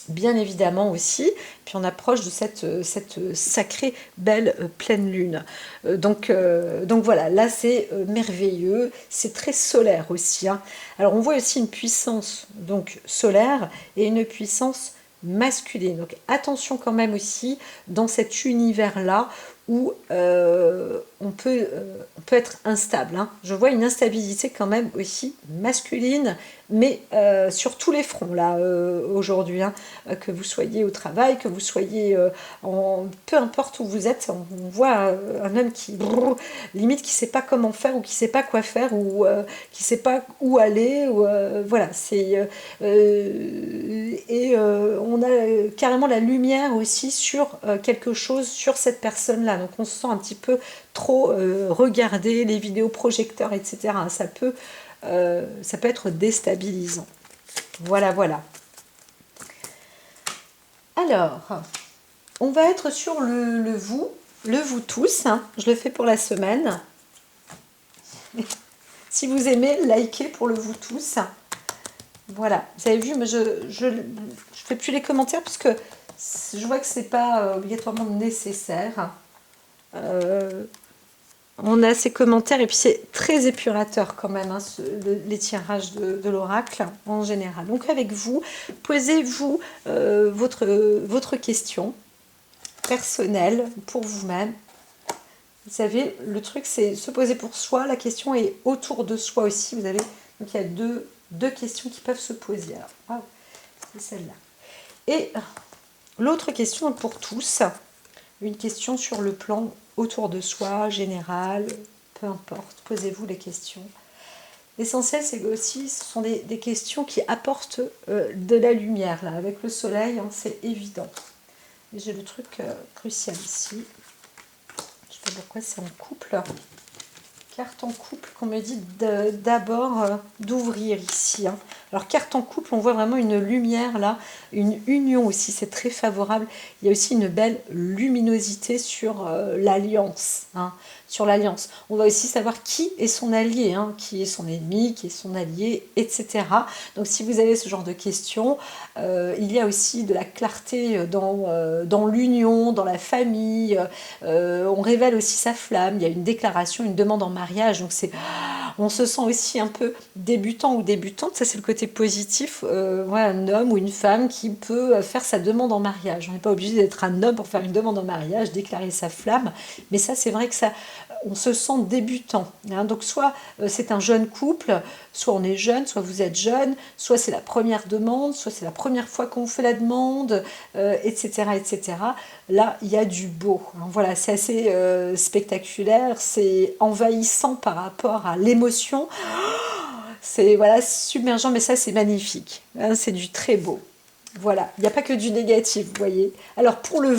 bien évidemment aussi, puis on approche de cette sacrée belle pleine lune. Donc voilà, là c'est merveilleux, c'est très solaire aussi. Hein. Alors on voit aussi une puissance donc solaire et une puissance masculine. Donc attention quand même aussi dans cet univers-là où on peut être instable, hein. Je vois une instabilité quand même aussi masculine, mais sur tous les fronts là aujourd'hui, hein. Que vous soyez au travail, que vous soyez peu importe où vous êtes, on voit un homme qui limite qui sait pas comment faire ou qui sait pas quoi faire ou qui sait pas où aller ou voilà, c'est on a carrément la lumière aussi sur quelque chose, sur cette personne-là. Donc on se sent un petit peu trop regarder les vidéos projecteurs, etc. Ça peut être déstabilisant. Voilà, voilà. Alors, on va être sur le vous tous, hein. Je le fais pour la semaine. Si vous aimez, likez pour le vous tous. Voilà, vous avez vu, mais je fais plus les commentaires parce que je vois que c'est pas obligatoirement nécessaire. On a ces commentaires et puis c'est très épurateur quand même, hein, les tirages de l'oracle en général. Donc avec vous, posez-vous votre question personnelle pour vous-même. Vous savez, le truc c'est se poser pour soi, la question est autour de soi aussi. Vous avez, donc il y a deux questions qui peuvent se poser. Alors, wow, c'est celle-là. Et l'autre question pour tous, une question sur le plan autour de soi, général, peu importe, posez-vous les questions. L'essentiel, c'est aussi, ce sont des questions qui apportent de la lumière, là, avec le soleil, hein, c'est évident. Et j'ai le truc crucial ici. Je sais pas pourquoi c'est en couple. Carte en couple qu'on me dit d'abord d'ouvrir ici, hein. Alors carte en couple, on voit vraiment une lumière là, une union aussi, c'est très favorable. Il y a aussi une belle luminosité sur l'alliance, hein, sur l'alliance. On va aussi savoir qui est son allié, hein, qui est son ennemi, qui est son allié, etc. Donc si vous avez ce genre de questions, il y a aussi de la clarté dans l'union, dans la famille. On révèle aussi sa flamme, il y a une déclaration, une demande en mariage, donc on se sent aussi un peu débutant ou débutante, ça c'est le côté positif, un homme ou une femme qui peut faire sa demande en mariage. On n'est pas obligé d'être un homme pour faire une demande en mariage, déclarer sa flamme, mais ça c'est vrai que on se sent débutant, hein. Donc soit c'est un jeune couple, soit on est jeune, soit vous êtes jeune, soit c'est la première demande, soit c'est la première fois qu'on fait la demande, etc., etc. Là, il y a du beau, hein. Voilà, c'est assez spectaculaire, c'est envahissant par rapport à l'émotion. C'est voilà, submergent, mais ça, c'est magnifique, hein, c'est du très beau. Voilà, il n'y a pas que du négatif, vous voyez. Alors, pour le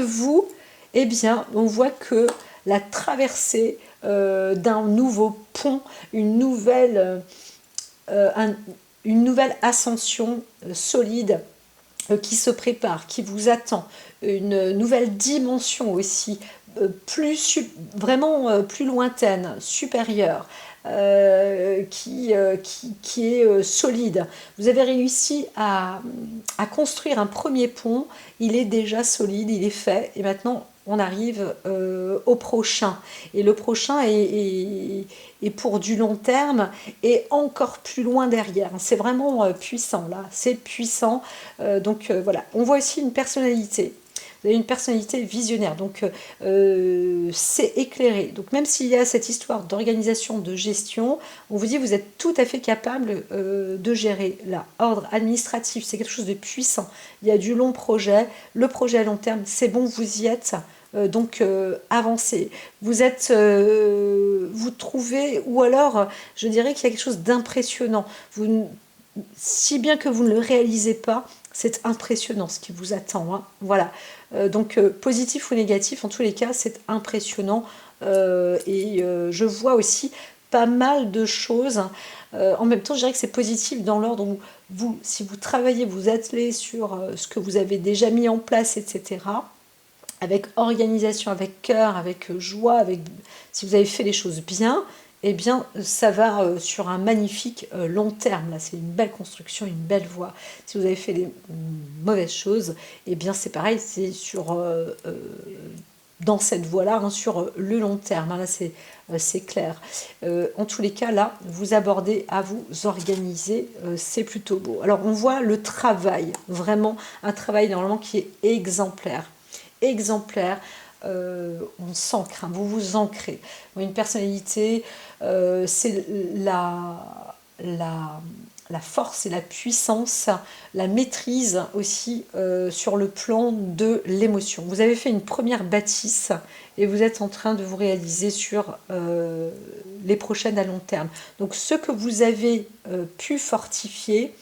vous, eh bien, on voit que la traversée d'un nouveau pont, une nouvelle ascension solide qui se prépare, qui vous attend, une nouvelle dimension aussi, vraiment plus lointaine, supérieure, qui est solide. Vous avez réussi à construire un premier pont, il est déjà solide, il est fait, et maintenant on arrive au prochain. Et le prochain est pour du long terme et encore plus loin derrière. C'est vraiment puissant là, c'est puissant. Donc voilà, on voit aussi une personnalité. Vous avez une personnalité visionnaire, donc c'est éclairé. Donc même s'il y a cette histoire d'organisation, de gestion, on vous dit que vous êtes tout à fait capable de gérer l'ordre administratif. C'est quelque chose de puissant. Il y a du long projet. Le projet à long terme, c'est bon, vous y êtes. Donc avancez. Vous trouvez, ou alors je dirais qu'il y a quelque chose d'impressionnant. Si bien que vous ne le réalisez pas, c'est impressionnant ce qui vous attend, hein. Voilà. Donc positif ou négatif, en tous les cas, c'est impressionnant. Je vois aussi pas mal de choses. En même temps, je dirais que c'est positif dans l'ordre où si vous travaillez, vous attelez sur ce que vous avez déjà mis en place, etc., avec organisation, avec cœur, avec joie, si vous avez fait les choses bien, eh bien, ça va sur un magnifique long terme. Là, c'est une belle construction, une belle voie. Si vous avez fait des mauvaises choses, eh bien, c'est pareil, c'est dans cette voie-là, hein, sur le long terme. Hein, là, c'est clair. En tous les cas, là, vous abordez à vous organiser, c'est plutôt beau. Alors, on voit le travail, vraiment un travail normalement qui est exemplaire. on s'ancre, hein, vous vous ancrez. Une personnalité, c'est la, la force et la puissance, la maîtrise aussi sur le plan de l'émotion. Vous avez fait une première bâtisse et vous êtes en train de vous réaliser sur les prochaines à long terme. Donc ce que vous avez pu fortifier,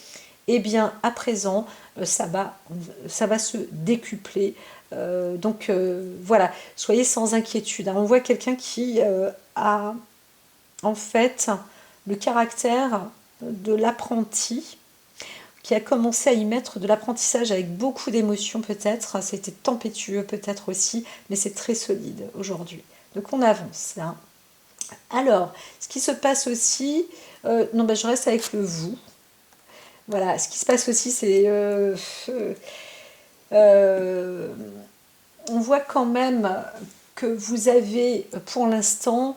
eh bien à présent, ça va se décupler. Voilà, soyez sans inquiétude, hein. On voit quelqu'un qui a en fait le caractère de l'apprenti, qui a commencé à y mettre de l'apprentissage avec beaucoup d'émotions peut-être, c'était tempétueux peut-être aussi, mais c'est très solide aujourd'hui. Donc on avance là. Alors, ce qui se passe aussi, non ben je reste avec le vous. Voilà, ce qui se passe aussi c'est... on voit quand même que vous avez pour l'instant,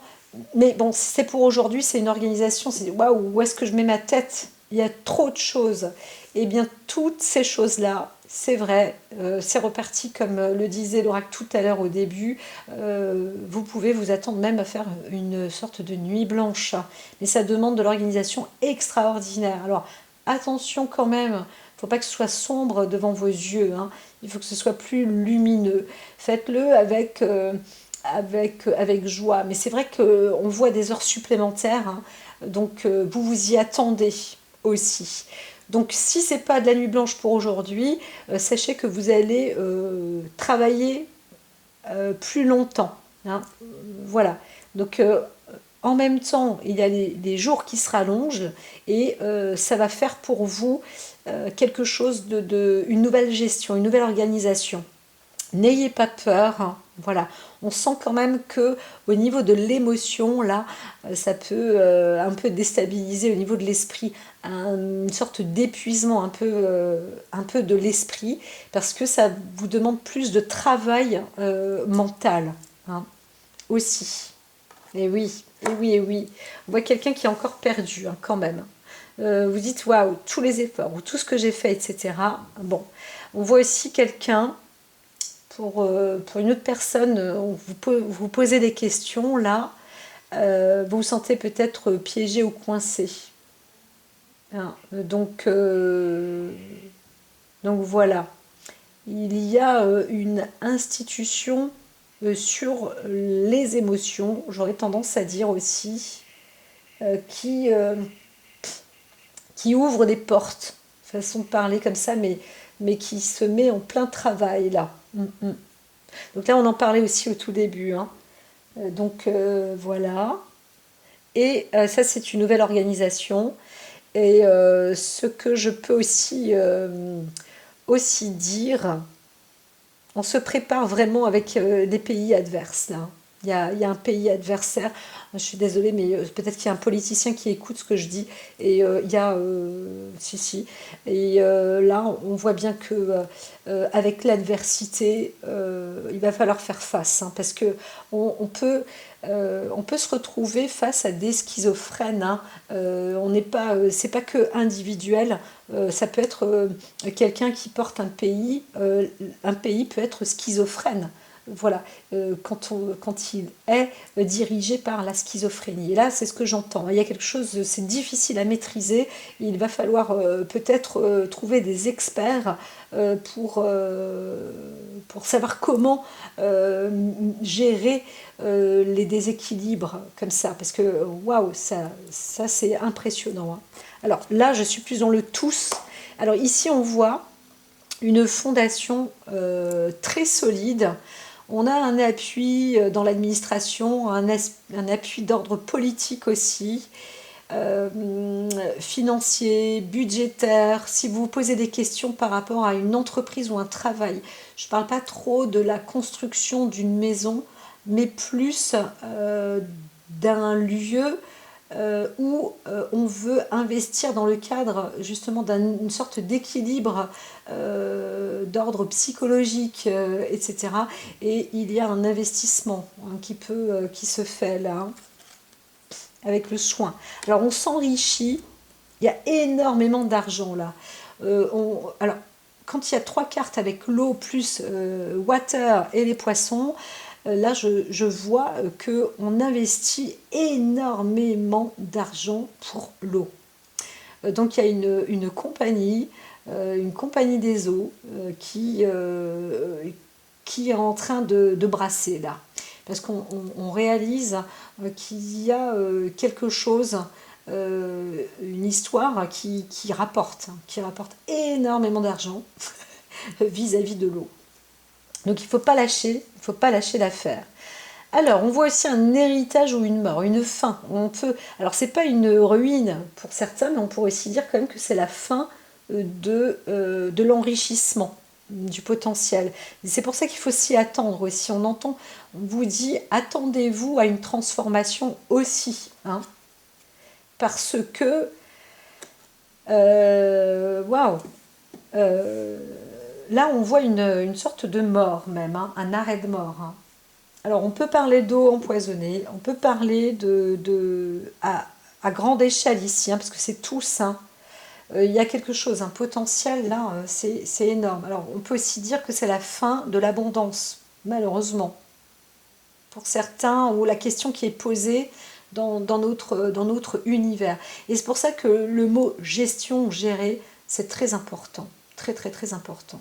mais bon, si c'est pour aujourd'hui, c'est une organisation, c'est waouh, où est-ce que je mets ma tête? Il y a trop de choses. Et bien, toutes ces choses-là, c'est vrai, c'est reparti comme le disait l'oracle tout à l'heure au début. Vous pouvez vous attendre même à faire une sorte de nuit blanche, mais ça demande de l'organisation extraordinaire. Alors, attention quand même, il ne faut pas que ce soit sombre devant vos yeux, hein. Il faut que ce soit plus lumineux. Faites-le avec joie. Mais c'est vrai qu'on voit des heures supplémentaires, hein. Donc vous vous y attendez aussi. Donc si c'est pas de la nuit blanche pour aujourd'hui, sachez que vous allez travailler plus longtemps, hein. Voilà. Donc en même temps, il y a les jours qui se rallongent et ça va faire pour vous quelque chose une nouvelle gestion, une nouvelle organisation. N'ayez pas peur, hein. Voilà, on sent quand même que au niveau de l'émotion, là, ça peut un peu déstabiliser au niveau de l'esprit, une sorte d'épuisement un peu de l'esprit, parce que ça vous demande plus de travail mental, hein, aussi. Et oui, et oui, et oui. On voit quelqu'un qui est encore perdu, hein, quand même. Vous dites, waouh, tous les efforts, ou tout ce que j'ai fait, etc. Bon, on voit aussi quelqu'un pour une autre personne, vous posez des questions, là, vous vous sentez peut-être piégé ou coincé. Hein, donc voilà. Il y a une institution sur les émotions, j'aurais tendance à dire aussi, euh, qui, euh, qui ouvre des portes, façon de parler comme ça, mais qui se met en plein travail là. Donc là, on en parlait aussi au tout début, hein. Voilà. Et ça, c'est une nouvelle organisation. Et ce que je peux aussi dire, on se prépare vraiment avec des pays adverses là. Il y a un pays adversaire. Je suis désolée, mais peut-être qu'il y a un politicien qui écoute ce que je dis. Et il y a, si, si. Et là, on voit bien que avec l'adversité, il va falloir faire face, hein, parce que on peut se retrouver face à des schizophrènes, hein. On n'est pas, c'est pas que individuel. Ça peut être quelqu'un qui porte un pays. Un pays peut être schizophrène. Voilà, quand il est dirigé par la schizophrénie. Et là, c'est ce que j'entends. Il y a quelque chose, c'est difficile à maîtriser. Il va falloir peut-être trouver des experts pour savoir comment gérer les déséquilibres comme ça. Parce que, waouh, ça c'est impressionnant, hein. Alors là, je suis plus dans le tous. Alors ici, on voit une fondation très solide. On a un appui dans l'administration, un appui d'ordre politique aussi, financier, budgétaire. Si vous vous posez des questions par rapport à une entreprise ou un travail, je ne parle pas trop de la construction d'une maison, mais plus d'un lieu où on veut investir dans le cadre justement d'une sorte d'équilibre d'ordre psychologique, etc. Et il y a un investissement, hein, qui se fait là, hein, avec le soin. Alors on s'enrichit, il y a énormément d'argent là. Alors quand il y a 3 cartes avec l'eau plus water et les poissons, là je vois qu'on investit énormément d'argent pour l'eau. Donc il y a une compagnie des eaux qui est en train de brasser là. Parce qu'on réalise qu'il y a quelque chose, une histoire qui rapporte énormément d'argent vis-à-vis de l'eau. Donc il ne faut pas lâcher l'affaire. Alors, on voit aussi un héritage ou une mort, une fin. Alors, c'est pas une ruine pour certains, mais on pourrait aussi dire quand même que c'est la fin de l'enrichissement, du potentiel. C'est pour ça qu'il faut s'y attendre aussi. On vous dit, attendez-vous à une transformation aussi, hein, parce que, waouh, là, on voit une sorte de mort même, hein, un arrêt de mort, hein. Alors, on peut parler d'eau empoisonnée, on peut parler à grande échelle ici, hein, parce que c'est tout ça. Il y a quelque chose, un potentiel là, c'est énorme. Alors, on peut aussi dire que c'est la fin de l'abondance, malheureusement. Pour certains, ou la question qui est posée dans notre univers. Et c'est pour ça que le mot gestion, gérer, c'est très important. Très, très, très important.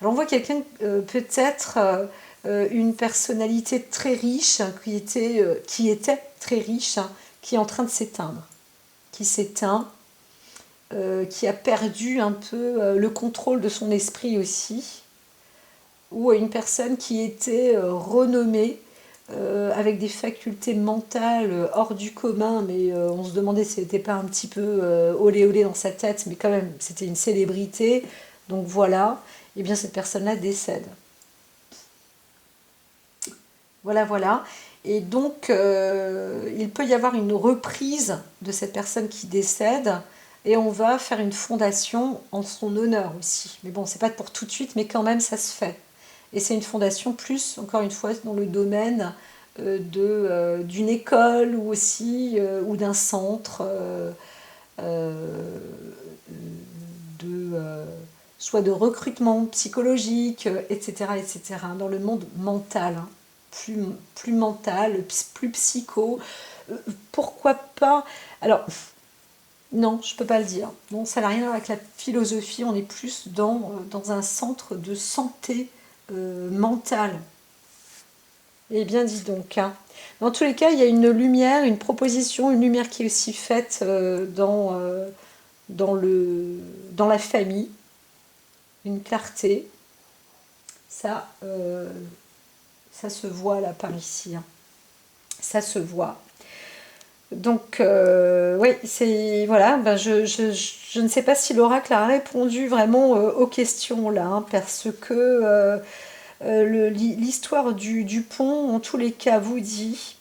Alors, on voit quelqu'un, peut-être une personnalité très riche, qui était très riche, hein, qui est en train de s'éteindre, qui s'éteint, qui a perdu un peu le contrôle de son esprit aussi, ou une personne qui était renommée, avec des facultés mentales hors du commun, mais on se demandait si c'était pas un petit peu olé olé dans sa tête, mais quand même c'était une célébrité, donc voilà, et bien cette personne-là décède. Voilà, voilà. Et donc, il peut y avoir une reprise de cette personne qui décède et on va faire une fondation en son honneur aussi. Mais bon, c'est pas pour tout de suite, mais quand même, ça se fait. Et c'est une fondation plus, encore une fois, dans le domaine d'une école ou aussi, ou d'un centre, euh, de, soit de recrutement psychologique, etc., etc., dans le monde mental, hein, plus mental, plus psycho. Pourquoi pas? Alors, non, je ne peux pas le dire. Non, ça n'a rien à voir avec la philosophie, on est plus dans un centre de santé mentale. Eh bien, dis donc, hein. Dans tous les cas, il y a une lumière, une proposition, une lumière qui est aussi faite dans la famille, une clarté. Ça, ça se voit là par ici, hein. Ça se voit. Donc, oui, c'est. Voilà, ben je ne sais pas si l'oracle a répondu vraiment aux questions là, hein, parce que l'histoire du pont, en tous les cas, vous dit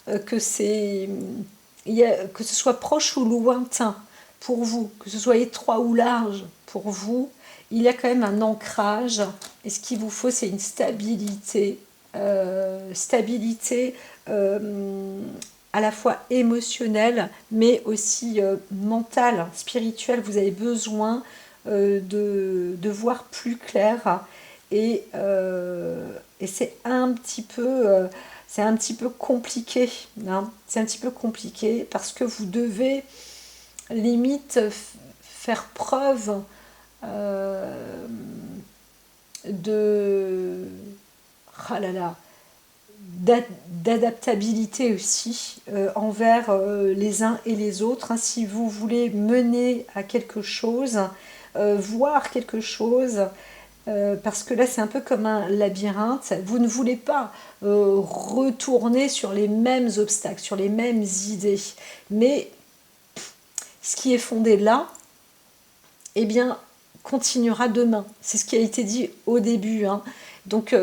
que que ce soit proche ou lointain pour vous, que ce soit étroit ou large pour vous, il y a quand même un ancrage. Et ce qu'il vous faut, c'est une stabilité. Stabilité à la fois émotionnelle, mais aussi mentale, spirituelle. Vous avez besoin de voir plus clair. Et c'est un petit peu compliqué, hein. C'est un petit peu compliqué parce que vous devez limite faire preuve euh, de ah là là, d'adaptabilité aussi envers les uns et les autres, hein. Si vous voulez mener à quelque chose, voir quelque chose, parce que là c'est un peu comme un labyrinthe, vous ne voulez pas retourner sur les mêmes obstacles, sur les mêmes idées, mais ce qui est fondé là, eh bien, continuera demain. C'est ce qui a été dit au début, hein. Donc,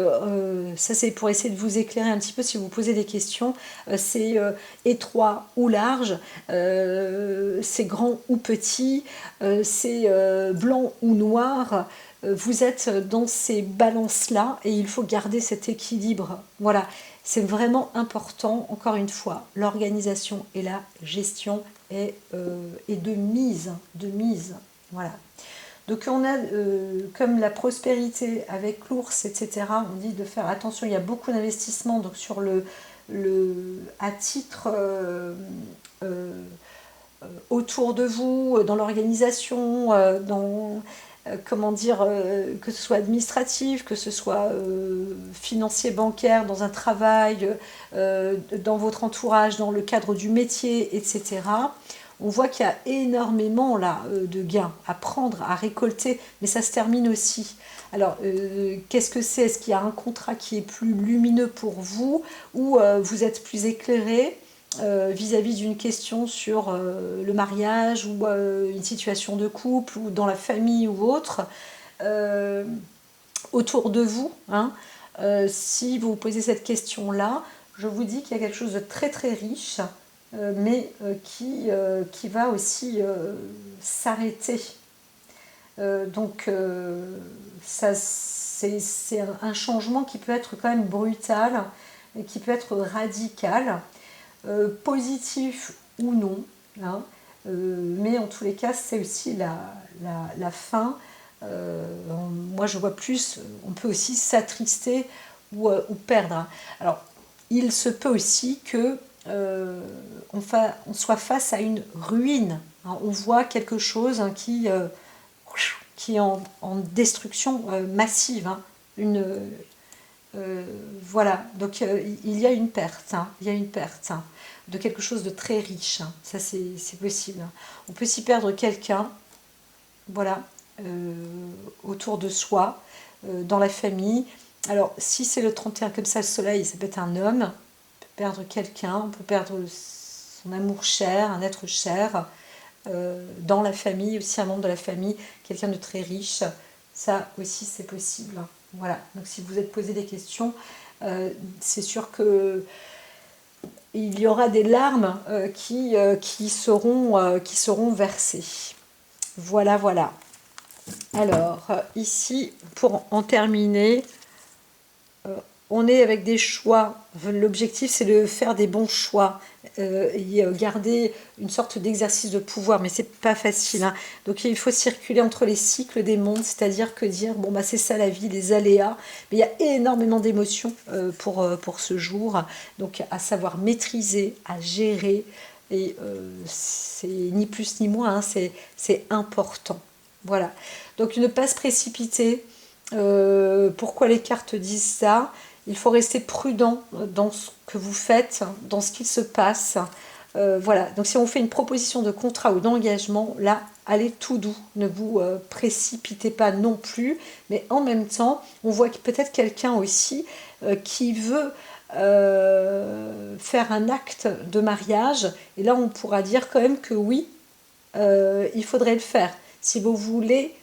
ça, c'est pour essayer de vous éclairer un petit peu si vous posez des questions. C'est étroit ou large, c'est grand ou petit, c'est blanc ou noir. Vous êtes dans ces balances-là et il faut garder cet équilibre. Voilà, c'est vraiment important, encore une fois, l'organisation et la gestion est de mise, de mise. Voilà. Donc on a, comme la prospérité avec l'ours, etc., on dit de faire attention, il y a beaucoup d'investissements donc sur à titre autour de vous, dans l'organisation, dans comment dire, que ce soit administratif, que ce soit financier, bancaire, dans un travail, dans votre entourage, dans le cadre du métier, etc. On voit qu'il y a énormément là de gains à prendre, à récolter, mais ça se termine aussi. Alors, qu'est-ce que c'est? Est-ce qu'il y a un contrat qui est plus lumineux pour vous ou vous êtes plus éclairé vis-à-vis d'une question sur le mariage ou une situation de couple ou dans la famille ou autre autour de vous, hein, si vous vous posez cette question-là, je vous dis qu'il y a quelque chose de très très riche, mais qui va aussi s'arrêter. Donc ça, c'est un changement qui peut être quand même brutal et qui peut être radical, positif ou non, hein, mais en tous les cas c'est aussi la fin. Moi je vois plus, on peut aussi s'attrister ou perdre, hein. Alors il se peut aussi que on soit face à une ruine, hein. On voit quelque chose, hein, qui est en destruction massive, hein. Voilà, donc il y a une perte, hein, il y a une perte, hein, de quelque chose de très riche, hein. Ça c'est possible, hein. On peut s'y perdre quelqu'un, voilà, autour de soi, dans la famille. Alors si c'est le 31 comme ça, le soleil, ça peut être un homme, on peut perdre quelqu'un, on peut perdre son amour cher, un être cher, dans la famille, aussi un membre de la famille, quelqu'un de très riche, ça aussi c'est possible. Voilà, donc si vous êtes posé des questions, c'est sûr que il y aura des larmes qui seront versées. Voilà, voilà. Alors, ici, pour en terminer, on est avec des choix. L'objectif, c'est de faire des bons choix et garder une sorte d'exercice de pouvoir, mais c'est pas facile, hein. Donc il faut circuler entre les cycles des mondes, c'est-à-dire que dire bon bah c'est ça la vie, les aléas. Mais il y a énormément d'émotions pour ce jour, donc à savoir maîtriser, à gérer, et c'est ni plus ni moins, hein, c'est important. Voilà. Donc ne pas se précipiter. Pourquoi les cartes disent ça? Il faut rester prudent dans ce que vous faites, dans ce qu'il se passe. Voilà, donc si on fait une proposition de contrat ou d'engagement, là, allez tout doux, ne vous précipitez pas non plus, mais en même temps, on voit que peut-être quelqu'un aussi qui veut faire un acte de mariage, et là on pourra dire quand même que oui, il faudrait le faire. Si vous voulez...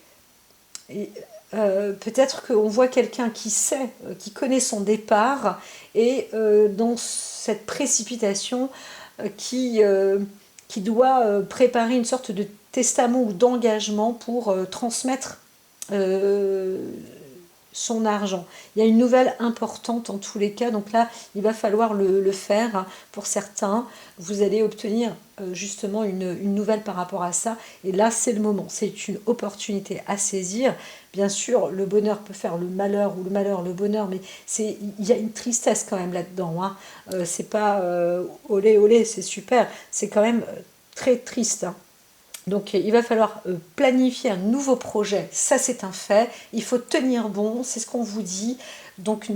peut-être qu'on voit quelqu'un qui sait, qui connaît son départ, et dans cette précipitation, qui doit préparer une sorte de testament ou d'engagement pour transmettre son argent. Il y a une nouvelle importante en tous les cas, donc là il va falloir le faire, hein. Pour certains, vous allez obtenir justement une nouvelle par rapport à ça, et là c'est le moment, c'est une opportunité à saisir. Bien sûr, le bonheur peut faire le malheur, ou le malheur le bonheur, mais il y a une tristesse quand même là-dedans, hein. C'est pas olé olé, c'est super, c'est quand même très triste, hein. Donc il va falloir planifier un nouveau projet, ça c'est un fait, il faut tenir bon, c'est ce qu'on vous dit. Donc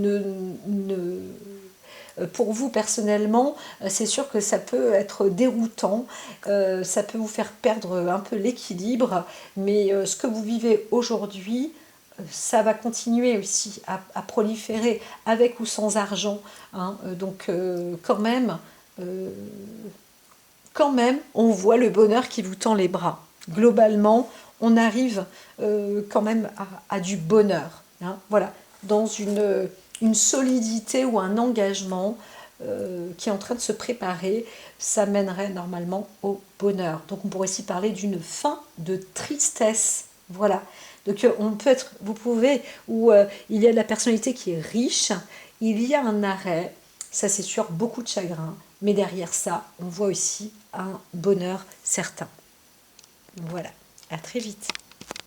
pour vous personnellement, c'est sûr que ça peut être déroutant, ça peut vous faire perdre un peu l'équilibre, mais ce que vous vivez aujourd'hui, ça va continuer aussi à proliférer avec ou sans argent, hein. Donc quand même, on voit le bonheur qui vous tend les bras. Globalement, on arrive quand même à du bonheur, hein. Voilà, dans une solidité ou un engagement qui est en train de se préparer, ça mènerait normalement au bonheur. Donc on pourrait aussi parler d'une fin de tristesse. Voilà. Donc vous pouvez, ou il y a de la personnalité qui est riche, il y a un arrêt, ça c'est sûr, beaucoup de chagrin, mais derrière ça, on voit aussi un bonheur certain. Voilà, à très vite.